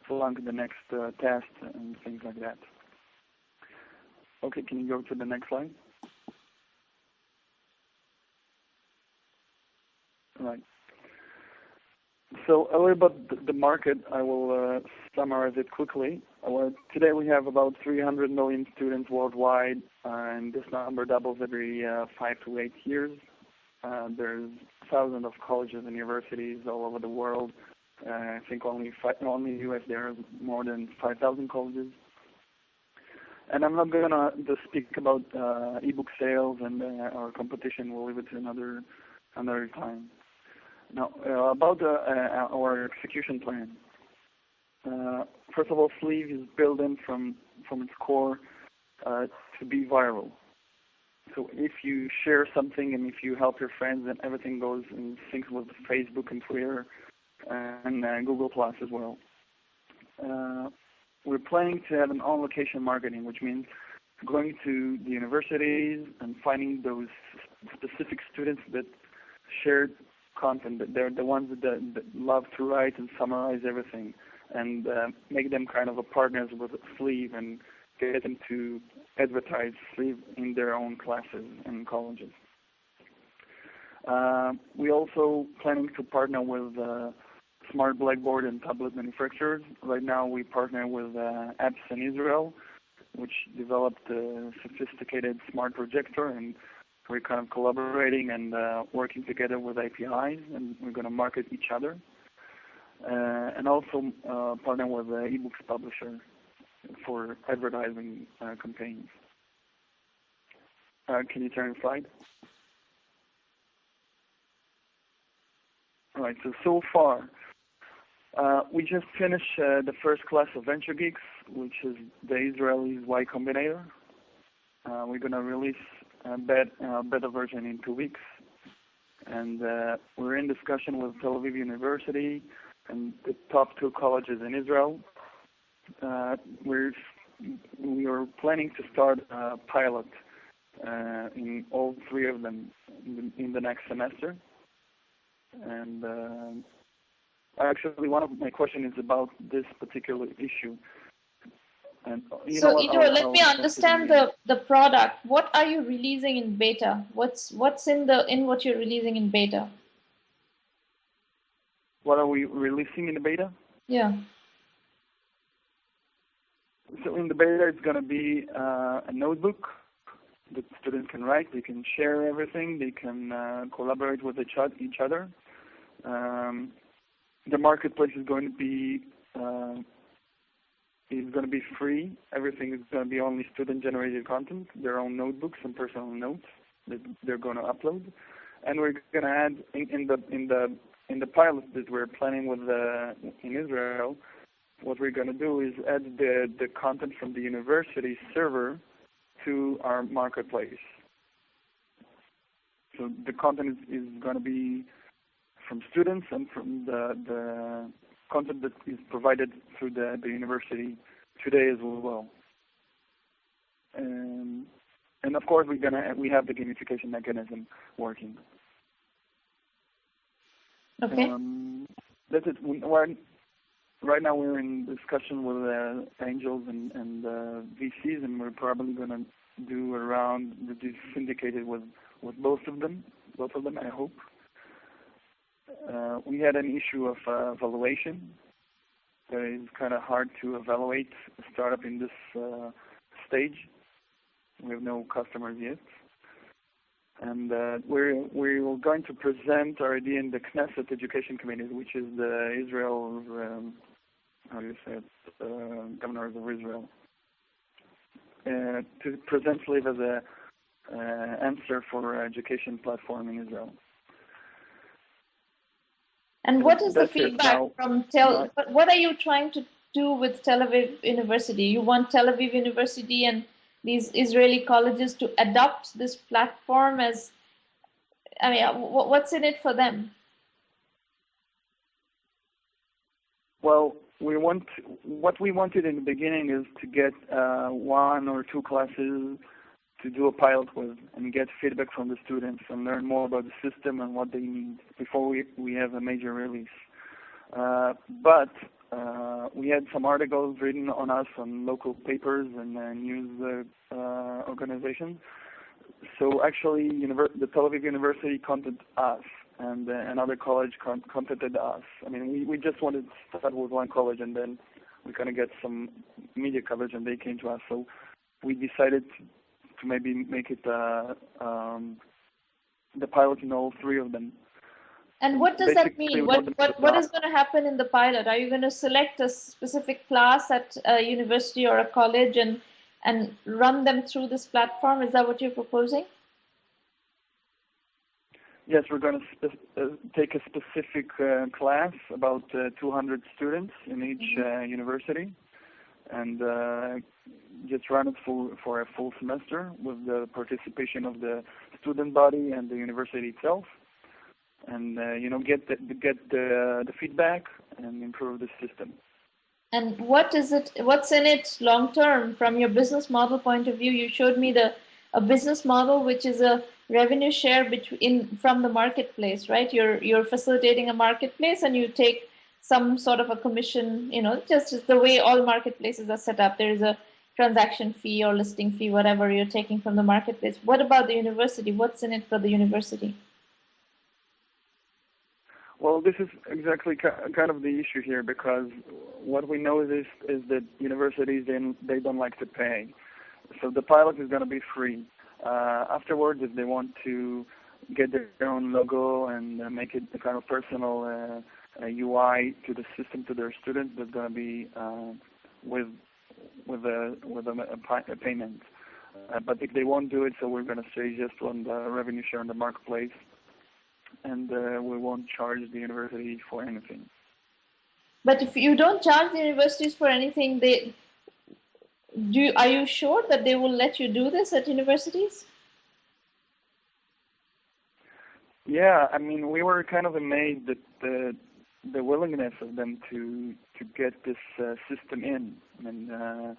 [SPEAKER 5] flunk the next test and things like that. Okay, can you go to the next slide? All right. So a little about the market. I will summarize it quickly. Today we have about 300 million students worldwide, and this number doubles every 5 to 8 years. There's thousands of colleges and universities all over the world. I think only in the U.S. there are more than 5,000 colleges. And I'm not going to speak about ebook sales and our competition. We'll leave it to another time. Now, about our execution plan. First of all, Sleeve is built in from its core to be viral. So if you share something and if you help your friends, then everything goes in sync with Facebook and Twitter and Google Plus as well. We're planning to have an on-location marketing, which means going to the universities and finding those specific students that shared content, that they're the ones that love to write and summarize everything, and make them kind of a partners with Sleeve and get them to advertise Sleeve in their own classes and colleges. We also planning to partner with smart blackboard and tablet manufacturers. Right now we partner with Apps in Israel, which developed a sophisticated smart projector, and we're kind of collaborating and working together with APIs, and we're going to market each other. And also partner with the ebooks publisher for advertising campaigns. Can you turn the slide? All right, so far, we just finished the first class of Venture Geeks, which is the Israelis Y Combinator. We're going to release a beta version in 2 weeks. And we're in discussion with Tel Aviv University and the top 2 colleges in Israel. We are planning to start a pilot in all 3 of them in the next semester. And actually, one of my questions is about this particular issue. And
[SPEAKER 1] so, Ido, let me understand the product. What are you releasing in beta? What's in what you're releasing in beta?
[SPEAKER 5] What are we releasing in the beta?
[SPEAKER 1] Yeah.
[SPEAKER 5] So in the beta, it's going to be a notebook that students can write. They can share everything. They can collaborate with each other. The marketplace is going to be free. Everything is going to be only student-generated content, their own notebooks and personal notes that they're going to upload. And we're going to add in the pilot that we're planning with in Israel. What we're going to do is add the content from the university server to our marketplace. So the content is going to be from students and from the content that is provided through the university today as well. And of course, we have the gamification mechanism working.
[SPEAKER 1] Okay.
[SPEAKER 5] That's it. Right now we're in discussion with angels and VCs, and we're probably going to do a round that is syndicated with both of them, I hope. We had an issue of valuation. It's kind of hard to evaluate a startup in this stage. We have no customers yet. And we're going to present our idea in the Knesset Education Committee, which is the Israel, governors of Israel, to present Sleeve as a answer for education platform in Israel.
[SPEAKER 1] And what is the feedback from what are you trying to do with Tel Aviv University? You want Tel Aviv University and these Israeli colleges to adopt this platform as, what's in it for them?
[SPEAKER 5] Well, what we wanted in the beginning is to get 1 or 2 classes to do a pilot with and get feedback from the students and learn more about the system and what they need before we have a major release. But we had some articles written on us on local papers and news organizations. So actually, the Tel Aviv University contacted us, and another college contacted us. We just wanted to start with one college, and then we kind of get some media coverage, and they came to us. So we decided to maybe make it the pilot in all 3 of them.
[SPEAKER 1] And what does that mean? What is going to happen in the pilot? Are you going to select a specific class at a university or a college and and run them through this platform? Is that what you're proposing?
[SPEAKER 5] Yes, we're going to take a specific class, about 200 students in each university, and just run it for a full semester with the participation of the student body and the university itself, and get the feedback and improve the system.
[SPEAKER 1] And what's in it long term from your business model point of view? You showed me a business model which is a revenue share from the marketplace, right? You're facilitating a marketplace and you take some sort of a commission, just the way all marketplaces are set up. There is a transaction fee or listing fee, whatever you're taking from the marketplace. What about the university? What's in it for the university?
[SPEAKER 5] Well, this is exactly kind of the issue here, because what we know is that universities, they don't like to pay. So the pilot is going to be free. Afterwards, if they want to get their own logo and make it a kind of personal UI to the system to their students, that's going to be with a payment. But if they won't do it, so we're going to say just on the revenue share on the marketplace, and we won't charge the university for anything.
[SPEAKER 1] But if you don't charge the universities for anything, are you sure that they will let you do this at universities?
[SPEAKER 5] Yeah, I mean, we were kind of amazed at the willingness of them to get this system in. And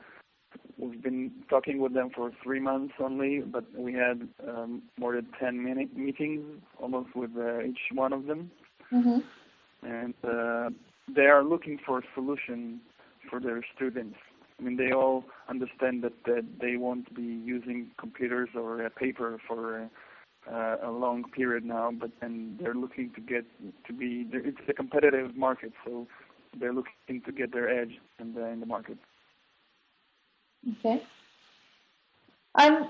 [SPEAKER 5] we've been talking with them for 3 months only, but we had more than 10 meetings almost with each one of them.
[SPEAKER 1] Mm-hmm.
[SPEAKER 5] And they are looking for a solution for their students. I mean, they all understand that they won't be using computers or paper for a long period now, and they're looking to it's a competitive market, so they're looking to get their edge in the market.
[SPEAKER 1] Okay. I'm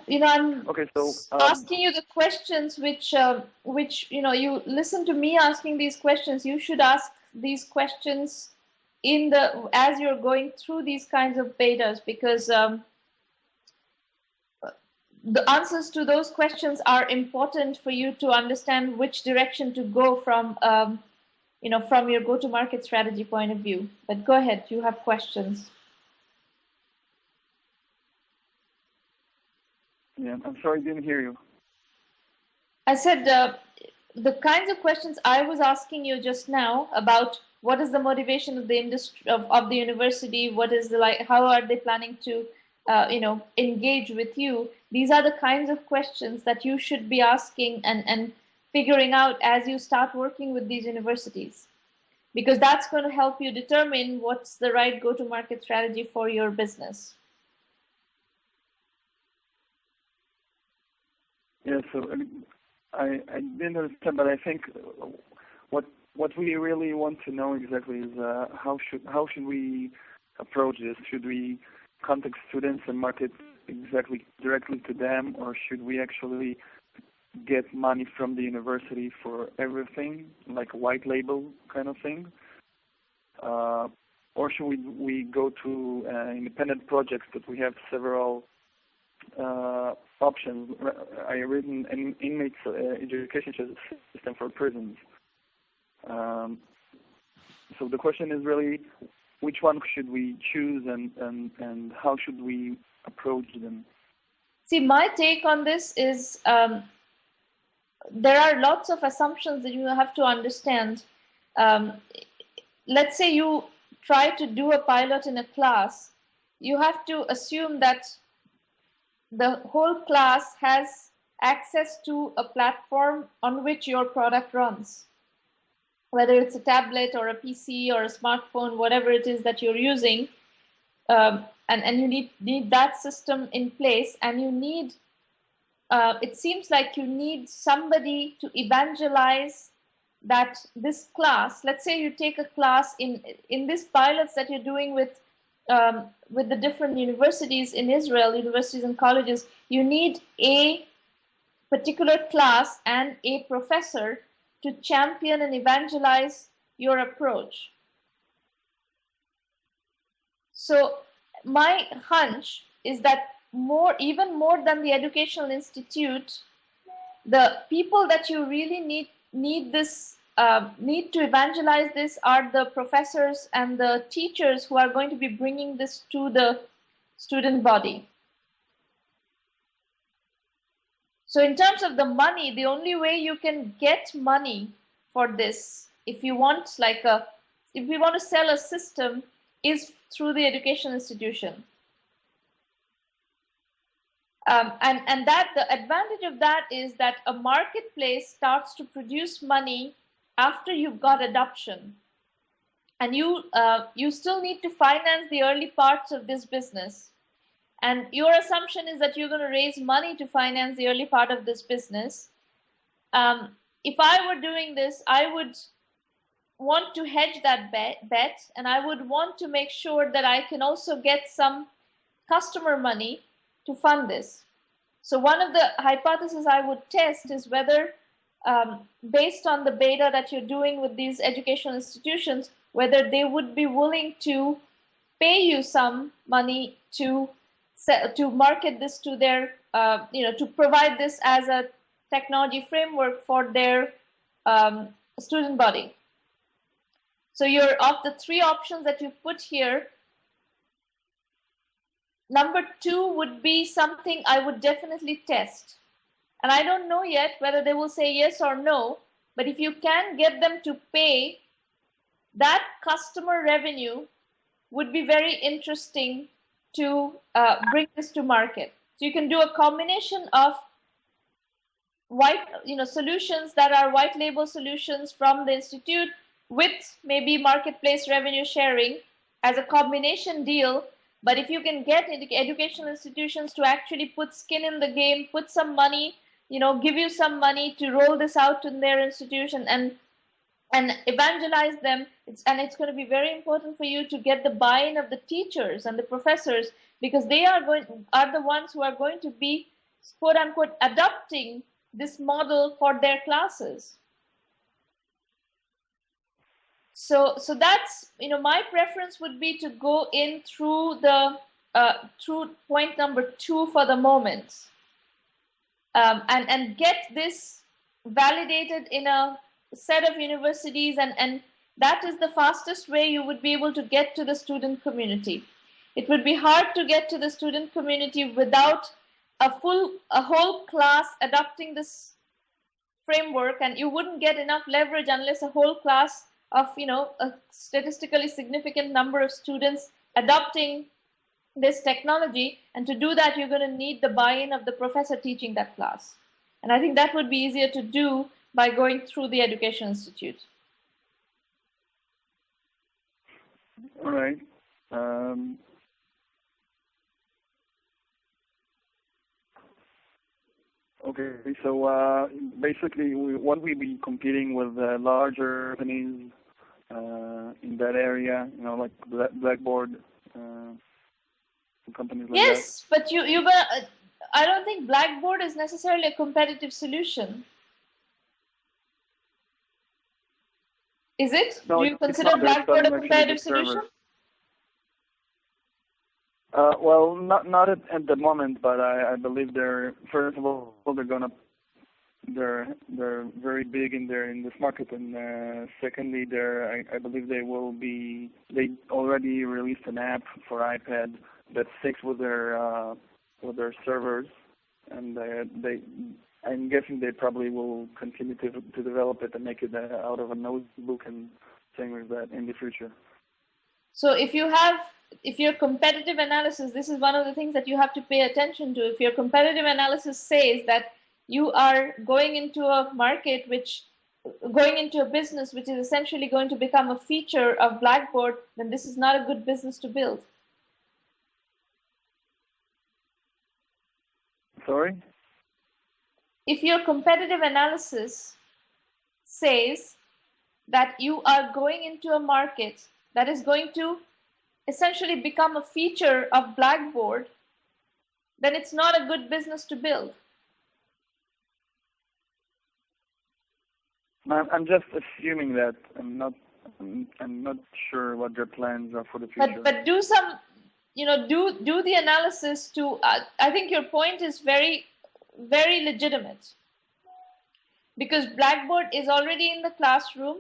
[SPEAKER 5] okay, so
[SPEAKER 1] asking you the questions which you listen to me asking these questions. You should ask these questions as you're going through these kinds of betas, because the answers to those questions are important for you to understand which direction to go from your go-to-market strategy point of view. But go ahead, you have questions.
[SPEAKER 5] Yeah, I'm sorry, I didn't hear you.
[SPEAKER 1] I said the kinds of questions I was asking you just now about what is the motivation of the industry of the university, what is how are they planning to engage with you. These are the kinds of questions that you should be asking and figuring out as you start working with these universities, because that's going to help you determine what's the right go-to-market strategy for your business.
[SPEAKER 5] Yeah, so I didn't understand, but I think what we really want to know exactly is how should we approach this? Should we contact students and market exactly directly to them, or should we actually get money from the university for everything, like a white label kind of thing? Or should we go to independent projects? That we have several options. I written an inmates education system for prisons. So the question is really, which one should we choose, and how should we approach them?
[SPEAKER 1] See, my take on this is there are lots of assumptions that you have to understand. Let's say you try to do a pilot in a class. You have to assume that the whole class has access to a platform on which your product runs, whether it's a tablet or a PC or a smartphone, whatever it is that you're using, and you need that system in place, and you need, it seems like you need somebody to evangelize that this class, let's say you take a class in these pilots that you're doing with the different universities in Israel, universities and colleges, you need a particular class and a professor to champion and evangelize your approach. So my hunch is that even more than the educational institute, the people that you really need to evangelize this are the professors and the teachers who are going to be bringing this to the student body. So in terms of the money, the only way you can get money for this, if you want to sell a system, is through the education institution. And that the advantage of that is that a marketplace starts to produce money after you've got adoption, and you still need to finance the early parts of this business. And your assumption is that you're going to raise money to finance the early part of this business. If I were doing this, I would want to hedge that bet, and I would want to make sure that I can also get some customer money to fund this. So one of the hypotheses I would test is whether, based on the beta that you're doing with these educational institutions, whether they would be willing to pay you some money to market this to their, to provide this as a technology framework for their student body. So of the three options that you put here, number 2 would be something I would definitely test. And I don't know yet whether they will say yes or no, but if you can get them to pay, that customer revenue would be very interesting to bring this to market. So you can do a combination of solutions that are white label solutions from the institute with maybe marketplace revenue sharing as a combination deal. But if you can get educational institutions to actually put skin in the game, put some money, give you some money to roll this out in their institution and evangelize them, it's going to be very important for you to get the buy-in of the teachers and the professors, because they are the ones who are going to be, quote unquote, adopting this model for their classes. So that's, my preference would be to go in through through point number 2 for the moment, and get this validated in a set of universities, and that is the fastest way you would be able to get to the student community. It would be hard to get to the student community without a whole class adopting this framework, and you wouldn't get enough leverage unless a whole class of a statistically significant number of students adopting this technology. And to do that, you're going to need the buy-in of the professor teaching that class, and I think that would be easier to do by going through the education institute.
[SPEAKER 5] All right. Okay, so basically, won't we be competing with larger companies in that area? Like Blackboard, companies like that.
[SPEAKER 1] Yes, but I don't think Blackboard is necessarily a competitive solution. Is it?
[SPEAKER 5] No,
[SPEAKER 1] do you consider Blackboard a competitive solution?
[SPEAKER 5] Well, not at the moment, but I believe first of all they're very big in this market, and secondly, I believe they already released an app for iPad that syncs with their servers, and I'm guessing they probably will continue to develop it and make it out of a notebook and things like that in the future.
[SPEAKER 1] So if your competitive analysis, this is one of the things that you have to pay attention to. If your competitive analysis says that you are going into a business which is essentially going to become a feature of Blackboard, then this is not a good business to build.
[SPEAKER 5] Sorry?
[SPEAKER 1] If your competitive analysis says that you are going into a market that is going to essentially become a feature of Blackboard, then it's not a good business to build.
[SPEAKER 5] I'm just assuming that. I'm not sure what their plans are for the future.
[SPEAKER 1] But do the analysis to, I think your point is very, very legitimate, because Blackboard is already in the classroom.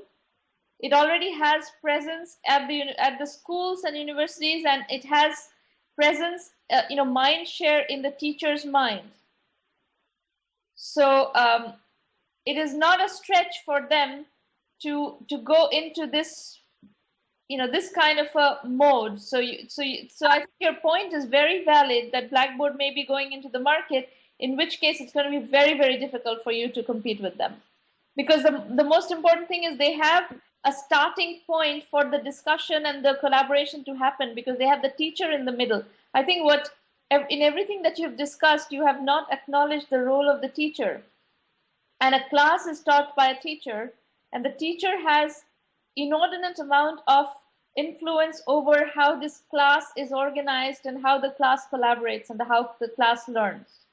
[SPEAKER 1] It already has presence at the schools and universities, and it has presence, mind share in the teacher's mind. So it is not a stretch for them to go into this, this kind of a mode. So I think your point is very valid, that Blackboard may be going into the market, in which case it's going to be very, very difficult for you to compete with them. Because the most important thing is they have a starting point for the discussion and the collaboration to happen, because they have the teacher in the middle. I think in everything that you've discussed, you have not acknowledged the role of the teacher. And a class is taught by a teacher, and the teacher has inordinate amount of influence over how this class is organized and how the class collaborates and how the class learns.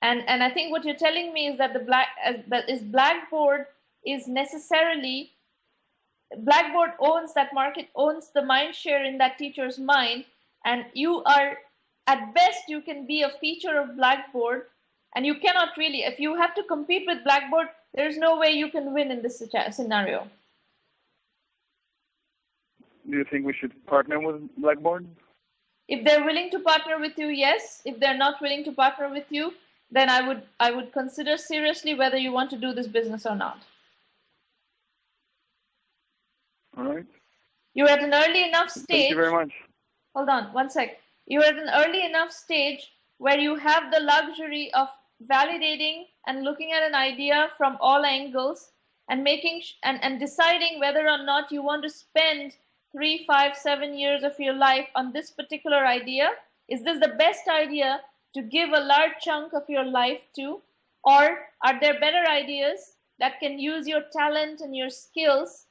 [SPEAKER 1] And I think what you're telling me is that Blackboard is necessarily, Blackboard owns that market, owns the mind share in that teacher's mind, and you are, at best, you can be a feature of Blackboard, and you cannot really, if you have to compete with Blackboard, there's no way you can win in this scenario.
[SPEAKER 5] Do you think we should partner with Blackboard?
[SPEAKER 1] If they're willing to partner with you, yes. If they're not willing to partner with you, then I would consider seriously whether you want to do this business or not.
[SPEAKER 5] All right.
[SPEAKER 1] You're at an early enough stage.
[SPEAKER 5] Thank you very much.
[SPEAKER 1] Hold on, one sec. You're at an early enough stage where you have the luxury of validating and looking at an idea from all angles and making and deciding whether or not you want to spend 3, 5, 7 years of your life on this particular idea. Is this the best idea to give a large chunk of your life to, or are there better ideas that can use your talent and your skills?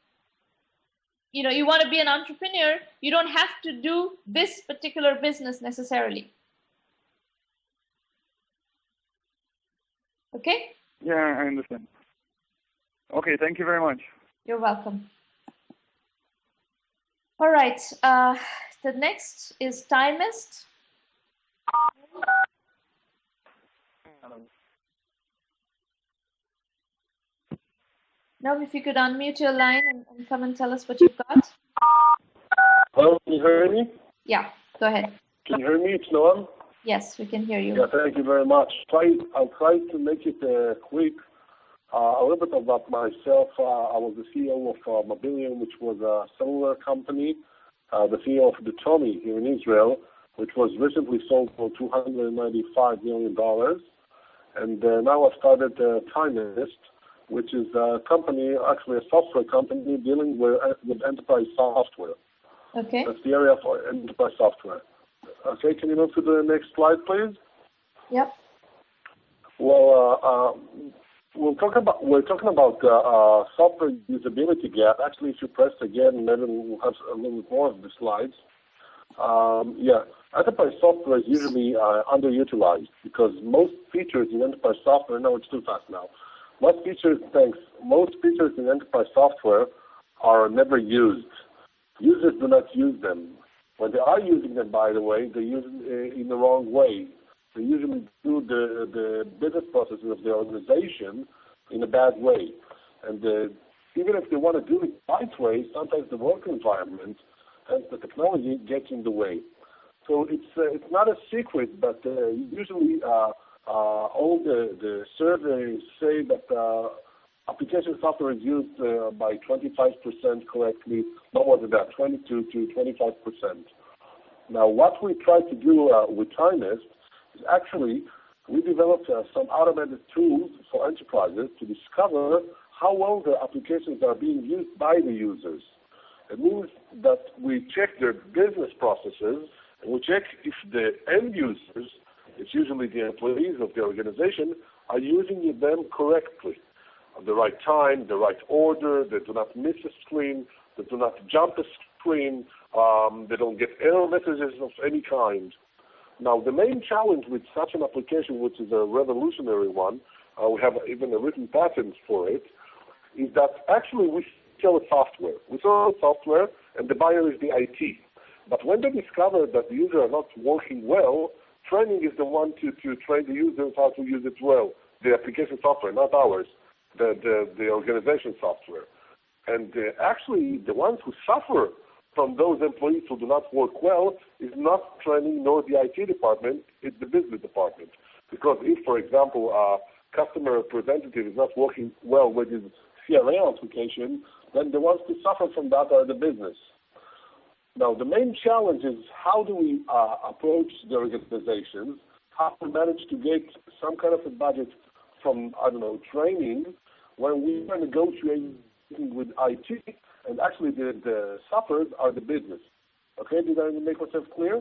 [SPEAKER 1] You want to be an entrepreneur, you don't have to do this particular business necessarily. Okay?
[SPEAKER 5] Yeah, I understand. Okay, thank you very much.
[SPEAKER 1] You're welcome. All right, the next is Timist. Now, if you could unmute your line and come and tell us what you've got.
[SPEAKER 6] Hello, can you hear me?
[SPEAKER 1] Yeah, go ahead.
[SPEAKER 6] Can you hear me? It's Noam.
[SPEAKER 1] Yes, we can hear you.
[SPEAKER 6] Yeah, thank you very much. I'll try to make it quick. A little bit about myself. I was the CEO of Mobilium, which was a cellular company, the CEO of the Tommy here in Israel, which was recently sold for $295 million. And now I've started Timist, which is a company, actually a software company dealing with enterprise software.
[SPEAKER 1] Okay.
[SPEAKER 6] That's the area for enterprise software. Okay, can you move to the next slide, please?
[SPEAKER 1] Yep.
[SPEAKER 6] Well, we're talking about software usability gap. Actually, if you press again, maybe we'll have a little bit more of the slides. Yeah, enterprise software is usually underutilized because most features in enterprise software, no, it's too fast now. Most features in enterprise software are never used. Users do not use them. When they are using them, by the way, they use it in the wrong way. They usually do the business processes of the organization in a bad way. And even if they want to do it the right way, sometimes the work environment and the technology gets in the way. So it's not a secret, but usually all the surveys say that application software is used by 25% correctly, no more than that, 22 to 25%. Now, what we try to do with Timist is actually we developed some automated tools for enterprises to discover how well their applications are being used by the users. It means that we check their business processes and we check if the end users, it's usually the employees of the organization, are using them correctly. At the right time, the right order, they do not miss a screen, they do not jump a screen, they don't get error messages of any kind. Now, the main challenge with such an application, which is a revolutionary one, we have even a written patent for it, is that actually we sell software. We sell software, and the buyer is the IT. But when they discover that the users are not working well, training is the one to train the users how to use it well. The application software, not ours, the organization software. And actually, the ones who suffer from those employees who do not work well is not training nor the IT department, it's the business department. Because if, for example, a customer representative is not working well with his CRM application, then the ones who suffer from that are the business. Now, the main challenge is how do we approach the organizations, how to manage to get some kind of a budget from, I don't know, training when we are negotiating with IT, and actually the sufferers are the business. Okay, did I make myself clear?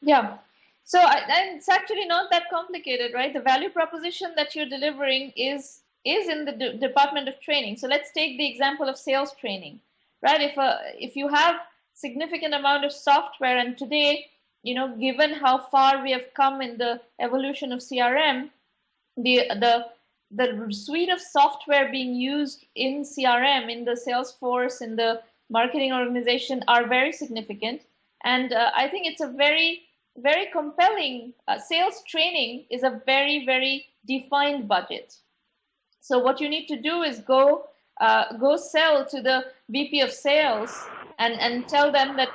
[SPEAKER 1] Yeah. So and it's actually not that complicated, right? The value proposition that you're delivering is in the department of training. So let's take the example of sales training, right? If you have significant amount of software, and today, given how far we have come in the evolution of CRM, the suite of software being used in CRM, in the Salesforce, in the marketing organization are very significant. And I think it's a very, very compelling, sales training is a very, very defined budget. So what you need to do is go sell to the VP of sales and tell them that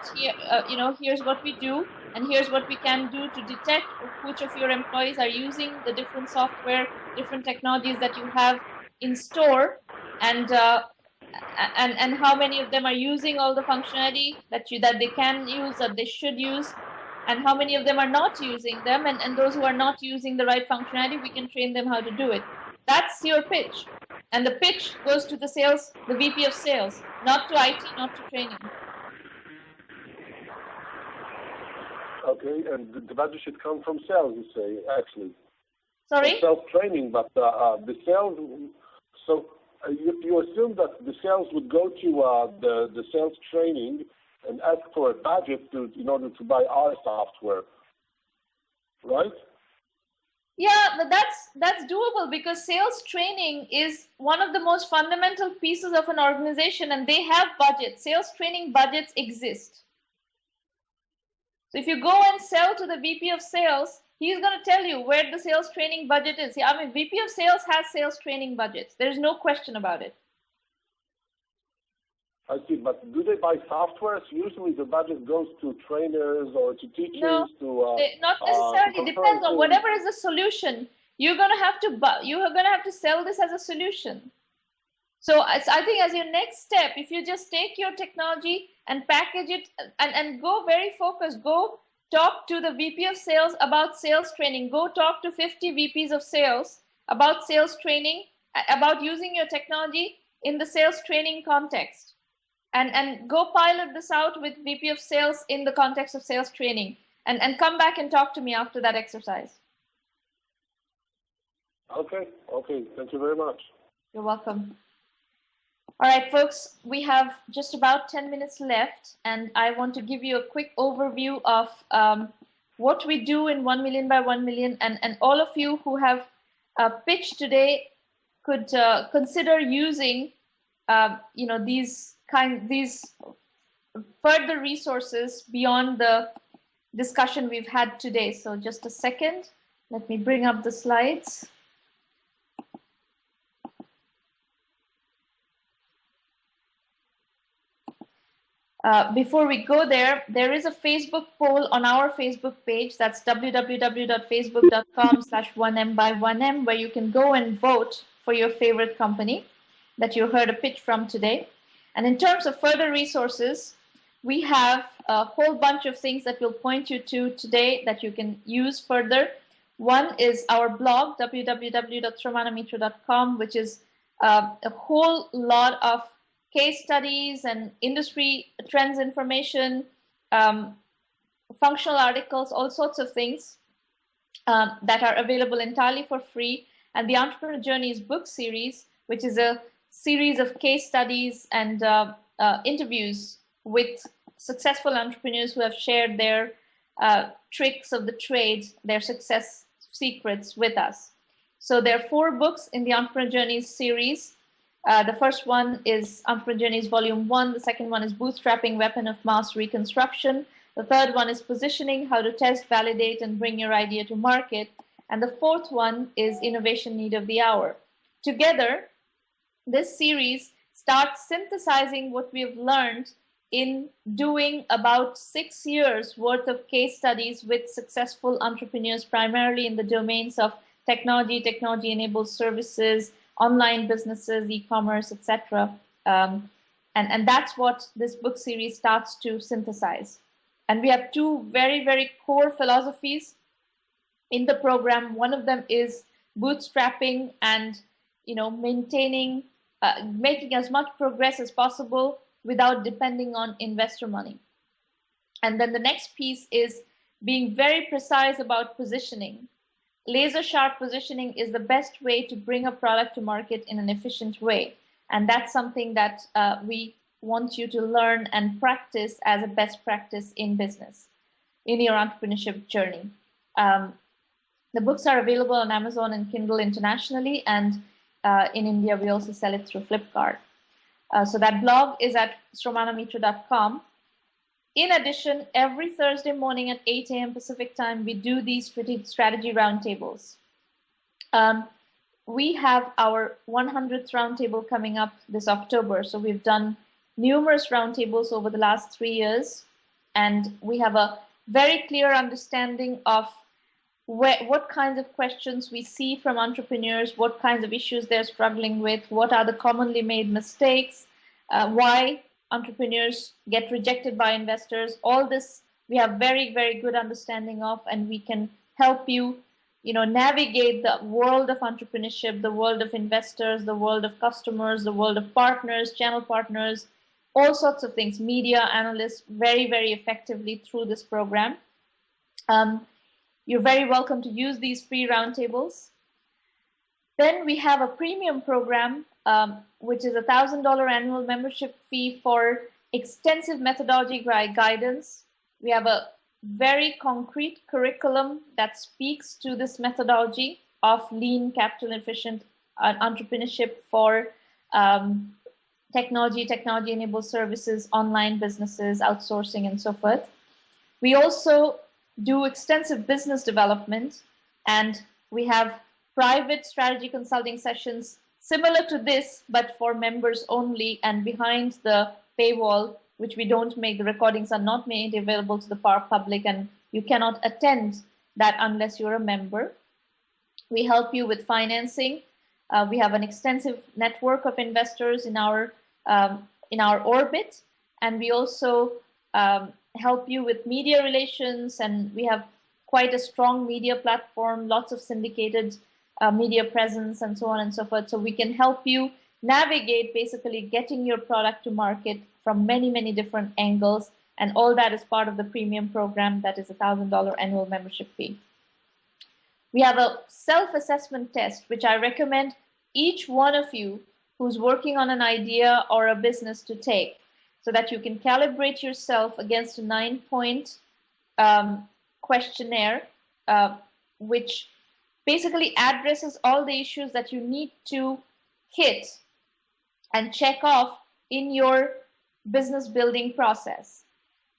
[SPEAKER 1] here's what we do, and here's what we can do to detect which of your employees are using the different software, different technologies that you have in store, and how many of them are using all the functionality that they can use, that they should use, and how many of them are not using them, and those who are not using the right functionality, we can train them how to do it. That's your pitch. And the pitch goes to the VP of sales, not to IT, not to training.
[SPEAKER 6] Okay, and the budget should come from sales, you say, actually.
[SPEAKER 1] Sorry?
[SPEAKER 6] Self-training, but the sales, so you assume that the sales would go to the sales training and ask for a budget in order to buy our software, right?
[SPEAKER 1] Yeah, but that's doable, because sales training is one of the most fundamental pieces of an organization, and they have budgets. Sales training budgets exist. So if you go and sell to the VP of sales, he's going to tell you where the sales training budget is. I mean, VP of sales has sales training budgets. There's no question about it.
[SPEAKER 6] I see, but do they buy software? So usually the budget goes to trainers or to teachers.
[SPEAKER 1] No, not necessarily. It depends on whatever is the solution. You're going to have to sell this as a solution. So I think as your next step, if you just take your technology and package it and go very focused, go talk to the VP of sales about sales training, go talk to 50 VPs of sales about sales training, about using your technology in the sales training context. And go pilot this out with VP of sales in the context of sales training, and come back and talk to me after that exercise.
[SPEAKER 6] Okay, thank you very much.
[SPEAKER 1] You're welcome. All right, folks, we have just about 10 minutes left, and I want to give you a quick overview of what we do in 1 million by 1 million, and all of you who have pitched today could consider using these further resources beyond the discussion we've had today. So just a second, let me bring up the slides. Before we go there is a Facebook poll on our Facebook page. That's www.facebook.com/1m/1m, where you can go and vote for your favorite company that you heard a pitch from today. And in terms of further resources, we have a whole bunch of things that we'll point you to today that you can use further. One is our blog, www.sramanamitra.com, which is a whole lot of case studies and industry trends information, functional articles, all sorts of things that are available entirely for free. And the Entrepreneur Journeys book series, which is a series of case studies and interviews with successful entrepreneurs who have shared their tricks of the trade, their success secrets with us. So there are 4 books in the Entrepreneur Journeys series. The first one is Entrepreneur Journeys Volume 1. The second one is Bootstrapping, Weapon of Mass Reconstruction. The third one is positioning, how to test, validate, and bring your idea to market. And the fourth one is innovation need of the hour. Together, this series starts synthesizing what we have learned in doing about 6 years worth of case studies with successful entrepreneurs, primarily in the domains of technology, technology-enabled services, online businesses, e-commerce, etc. And that's what this book series starts to synthesize. And we have two very, very core philosophies in the program. One of them is bootstrapping and maintaining, making as much progress as possible without depending on investor money. And then the next piece is being very precise about positioning. Laser sharp positioning is the best way to bring a product to market in an efficient way. And that's something that we want you to learn and practice as a best practice in business, in your entrepreneurship journey. The books are available on Amazon and Kindle internationally, and in India, we also sell it through Flipkart. So that blog is at sramanamitra.com. In addition, every Thursday morning at 8 a.m. Pacific time, we do these strategy roundtables. We have our 100th roundtable coming up this October. So we've done numerous roundtables over the last 3 years, and we have a very clear understanding of what kinds of questions we see from entrepreneurs, what kinds of issues they're struggling with, what are the commonly made mistakes, why entrepreneurs get rejected by investors. All this we have very, very good understanding of, and we can help you, navigate the world of entrepreneurship, the world of investors, the world of customers, the world of partners, channel partners, all sorts of things, media analysts, very, very effectively through this program. You're very welcome to use these free roundtables. Then we have a premium program, which is a $1,000 annual membership fee for extensive methodology guidance. We have a very concrete curriculum that speaks to this methodology of lean, capital efficient entrepreneurship for technology-enabled services, online businesses, outsourcing, and so forth. We also do extensive business development, and we have private strategy consulting sessions similar to this, but for members only and behind the paywall, which we don't make. The recordings are not made available to the public, and you cannot attend that unless you're a member. We help you with financing. We have an extensive network of investors in our orbit, and we also help you with media relations, and we have quite a strong media platform, lots of syndicated media presence, and so on and so forth. So we can help you navigate basically getting your product to market from many, many different angles, and all that is part of the premium program that is a $1,000 annual membership fee. We have a self-assessment test, which I recommend each one of you who's working on an idea or a business to take, so that you can calibrate yourself against a 9-point questionnaire, which basically addresses all the issues that you need to hit and check off in your business building process.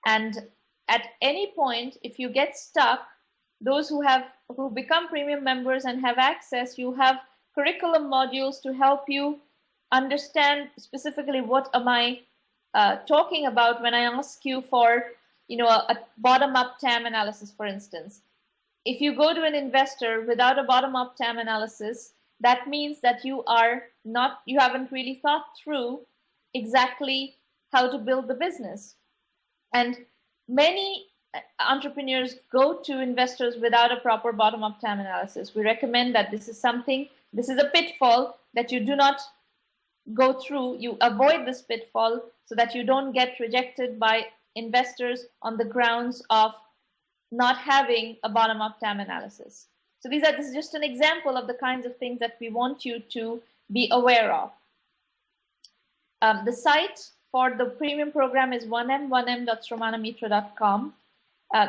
[SPEAKER 1] And at any point, if you get stuck, those who become premium members and have access, you have curriculum modules to help you understand specifically what am I talking about when I ask you for, a bottom-up TAM analysis, for instance. If you go to an investor without a bottom-up TAM analysis, that means that you haven't really thought through exactly how to build the business. And many entrepreneurs go to investors without a proper bottom-up TAM analysis. We recommend that this is a pitfall that you do not go through. You avoid this pitfall so that you don't get rejected by investors on the grounds of not having a bottom-up TAM analysis. So this is just an example of the kinds of things that we want you to be aware of. The site for the premium program is 1m1m.sramanamitra.com.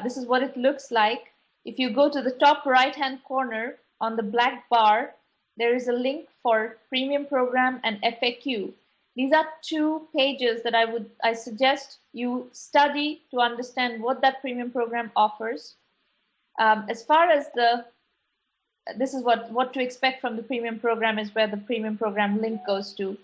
[SPEAKER 1] This is what it looks like. If you go to the top right-hand corner on the black bar, there is a link for premium program and FAQ. These are 2 pages that I suggest you study to understand what that premium program offers. As far as this is what to expect from the premium program is where the premium program link goes to.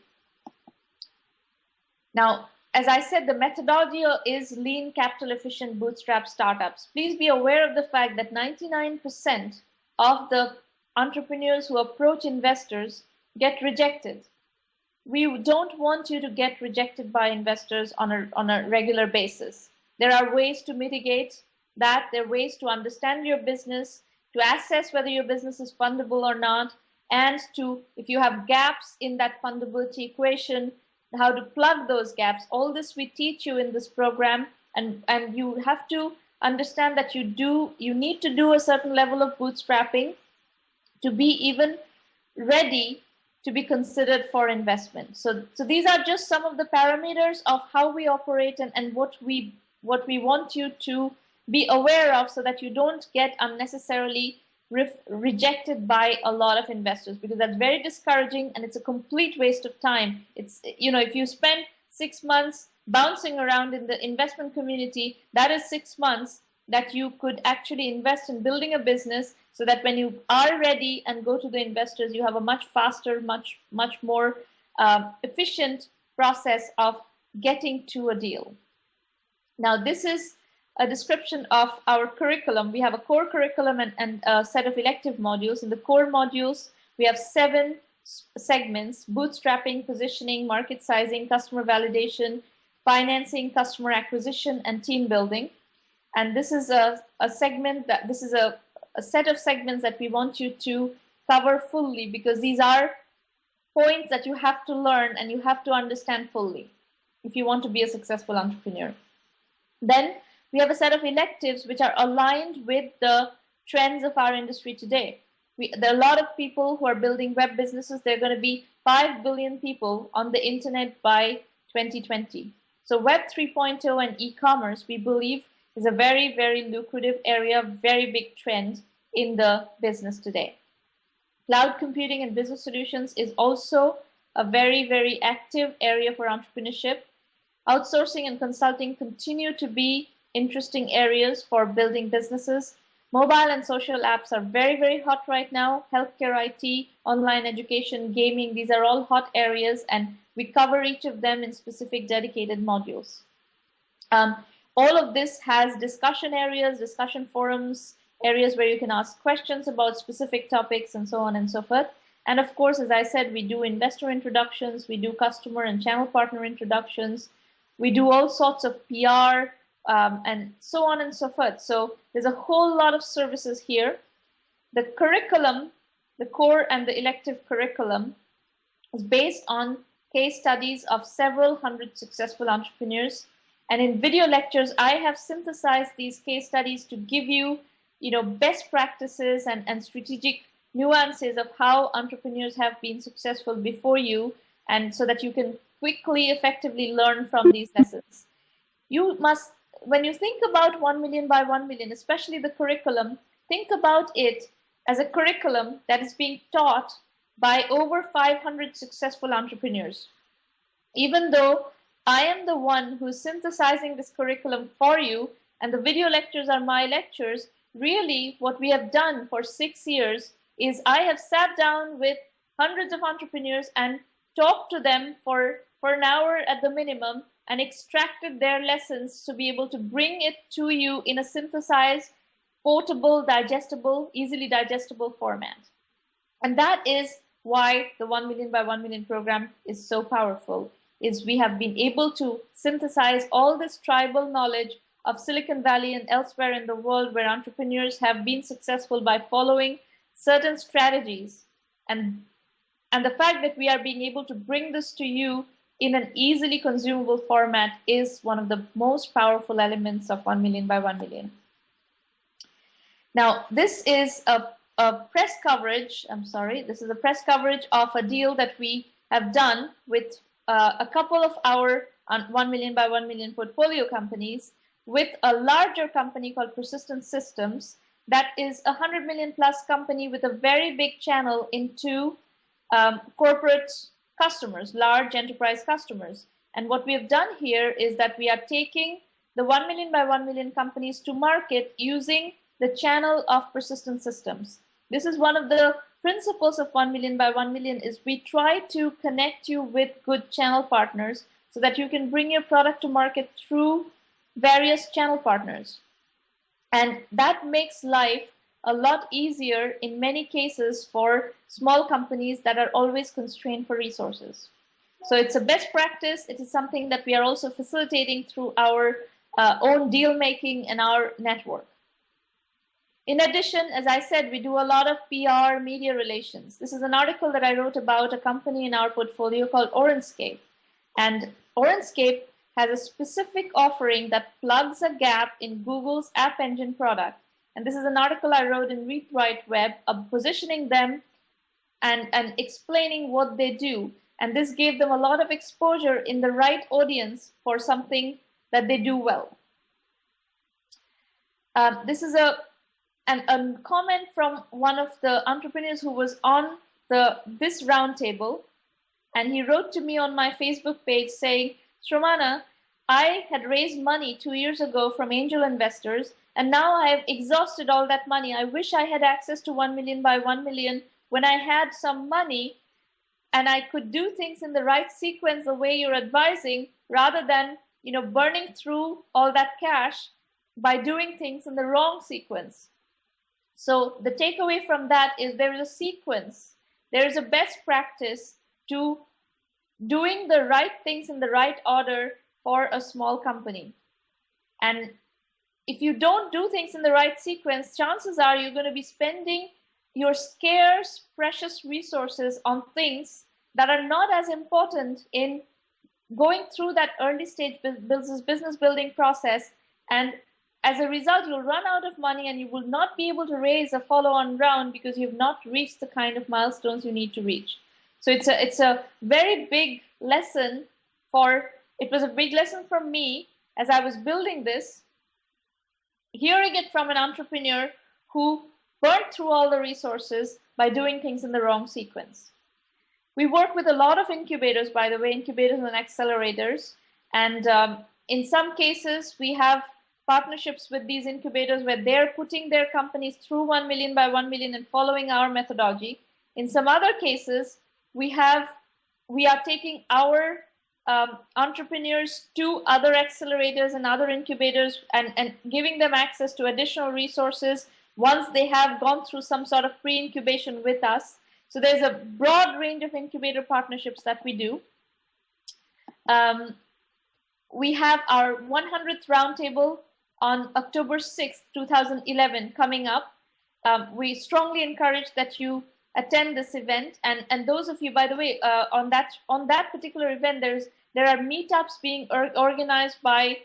[SPEAKER 1] Now, as I said, the methodology is lean, capital efficient, bootstrap startups. Please be aware of the fact that 99% of the entrepreneurs who approach investors get rejected. We don't want you to get rejected by investors on a regular basis. There are ways to mitigate that. There are ways to understand your business, to assess whether your business is fundable or not, and to, if you have gaps in that fundability equation, how to plug those gaps. All this we teach you in this program, and you have to understand that you need to do a certain level of bootstrapping to be even ready to be considered for investment. So these are just some of the parameters of how we operate and what we want you to be aware of, so that you don't get unnecessarily rejected by a lot of investors, because that's very discouraging and it's a complete waste of time. It's, if you spend 6 months bouncing around in the investment community, that is 6 months that you could actually invest in building a business, so that when you are ready and go to the investors, you have a much faster, much more efficient process of getting to a deal. Now, this is a description of our curriculum. We have a core curriculum and a set of elective modules. In the core modules, we have 7 segments: bootstrapping, positioning, market sizing, customer validation, financing, customer acquisition, and team building. And this is a set of segments that we want you to cover fully, because these are points that you have to learn and you have to understand fully if you want to be a successful entrepreneur. Then we have a set of electives which are aligned with the trends of our industry today. There are a lot of people who are building web businesses. There are going to be 5 billion people on the internet by 2020. So Web 3.0 and e-commerce, we believe, is a very, very lucrative area, very big trend in the business today. Cloud computing and business solutions is also a very, very active area for entrepreneurship. Outsourcing and consulting continue to be interesting areas for building businesses. Mobile and social apps are very, very hot right now. Healthcare, IT, online education, gaming, these are all hot areas, and we cover each of them in specific dedicated modules. All of this has discussion areas, discussion forums, areas where you can ask questions about specific topics, and so on and so forth. And of course, as I said, we do investor introductions, we do customer and channel partner introductions, we do all sorts of PR, and so on and so forth. So there's a whole lot of services here. The curriculum, the core and the elective curriculum, is based on case studies of several hundred successful entrepreneurs. And in video lectures, I have synthesized these case studies to give you, best practices and strategic nuances of how entrepreneurs have been successful before you, and so that you can quickly, effectively learn from these lessons. You must, when you think about 1 million by 1 million, especially the curriculum, think about it as a curriculum that is being taught by over 500 successful entrepreneurs. Even though I am the one who's synthesizing this curriculum for you, and the video lectures are my lectures, really what we have done for 6 years is I have sat down with hundreds of entrepreneurs and talked to them for an hour at the minimum, and extracted their lessons to be able to bring it to you in a synthesized, portable, digestible, easily digestible format. And that is why the 1 million by 1 million program is so powerful, is we have been able to synthesize all this tribal knowledge of Silicon Valley and elsewhere in the world where entrepreneurs have been successful by following certain strategies. And the fact that we are being able to bring this to you in an easily consumable format is one of the most powerful elements of 1 million by 1 million. Now, this is a press coverage, this is a press coverage of a deal that we have done with a couple of our 1 million by 1 million portfolio companies, with a larger company called Persistent Systems, that is a 100 million plus company with a very big channel into corporate customers, large enterprise customers. And what we have done here is that we are taking the 1 million by 1 million companies to market using the channel of persistent systems. This is one of the principles of 1 million by 1 million is we try to connect you with good channel partners so that you can bring your product to market through various channel partners. And that makes life a lot easier in many cases for small companies that are always constrained for resources. So it's a best practice. It is something that we are also facilitating through our own deal making and our network. In addition, as I said, we do a lot of PR, media relations. This is an article that I wrote about a company in our portfolio called OrangeScape. And OrangeScape has a specific offering that plugs a gap in Google's App Engine product. And this is an article I wrote in Read Write Web, positioning them and explaining what they do. And this gave them a lot of exposure in the right audience for something that they do well. This is a comment from one of the entrepreneurs who was on this roundtable. And he wrote to me on my Facebook page saying, Sramana, I had raised money 2 years ago from angel investors, and now I have exhausted all that money. I wish I had access to 1 million by 1 million when I had some money and I could do things in the right sequence the way you're advising, rather than burning through all that cash by doing things in the wrong sequence. So the takeaway from that is there is a sequence. There is a best practice to doing the right things in the right order for a small company. And if you don't do things in the right sequence, chances are you're going to be spending your scarce, precious resources on things that are not as important in going through that early stage business building process. And as a result, you'll run out of money and you will not be able to raise a follow-on round because you've not reached the kind of milestones you need to reach. So it's a very big lesson it was a big lesson for me as I was building this, hearing it from an entrepreneur who burned through all the resources by doing things in the wrong sequence. We work with a lot of incubators, by the way, incubators and accelerators. And in some cases, we have partnerships with these incubators where they're putting their companies through 1 million by 1 million and following our methodology. In some other cases, we are taking our entrepreneurs to other accelerators and other incubators and giving them access to additional resources once they have gone through some sort of pre-incubation with us. So there's a broad range of incubator partnerships that we do. We have our 100th roundtable on October 6th, 2011 coming up. We strongly encourage that you attend this event. And those of you, by the way, on that particular event, there are meetups being organized by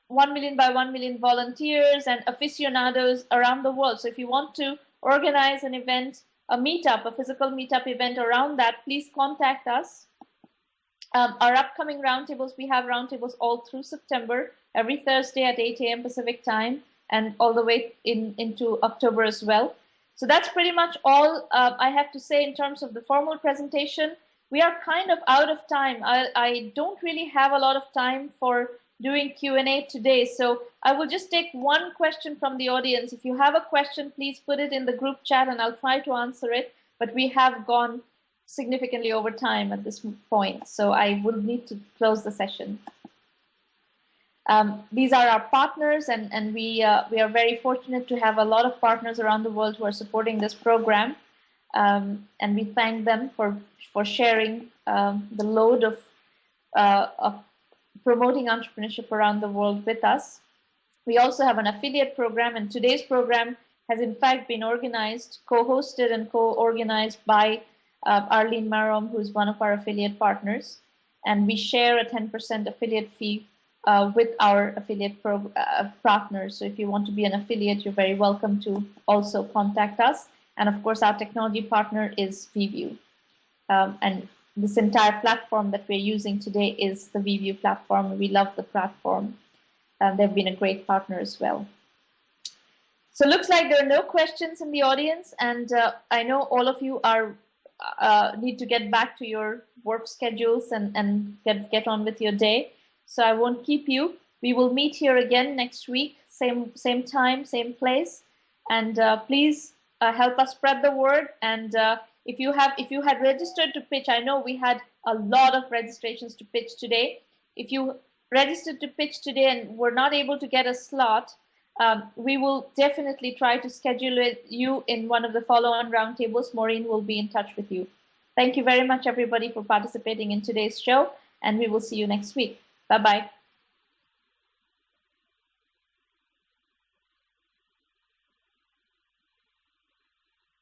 [SPEAKER 1] 1 million by 1 million volunteers and aficionados around the world. So if you want to organize an event, a physical meetup event around that, please contact us. Our upcoming roundtables, we have roundtables all through September, every Thursday at 8 a.m. Pacific time, and all the way into October as well. So that's pretty much all I have to say in terms of the formal presentation. We are kind of out of time. I don't really have a lot of time for doing Q&A today, so I will just take one question from the audience. If you have a question, please put it in the group chat and I'll try to answer it, but we have gone significantly over time at this point, so I will need to close the session. These are our partners, and we are very fortunate to have a lot of partners around the world who are supporting this program, and we thank them for sharing the load of promoting entrepreneurship around the world with us. We also have an affiliate program, and today's program has in fact been organized, co-hosted and co-organized by Arlene Marom, who is one of our affiliate partners, and we share a 10% affiliate fee with our affiliate partners. So if you want to be an affiliate, you're very welcome to also contact us. And of course, our technology partner is VView. And this entire platform that we're using today is the VView platform. We love the platform. They've been a great partner as well. So it looks like there are no questions in the audience. And I know all of you are need to get back to your work schedules and get on with your day. So I won't keep you. We will meet here again next week, same time, same place. And please help us spread the word. And if you had registered to pitch, I know we had a lot of registrations to pitch today. If you registered to pitch today and were not able to get a slot, we will definitely try to schedule you in one of the follow-on roundtables. Maureen will be in touch with you. Thank you very much, everybody, for participating in today's show, and we will see you next week. Bye-bye.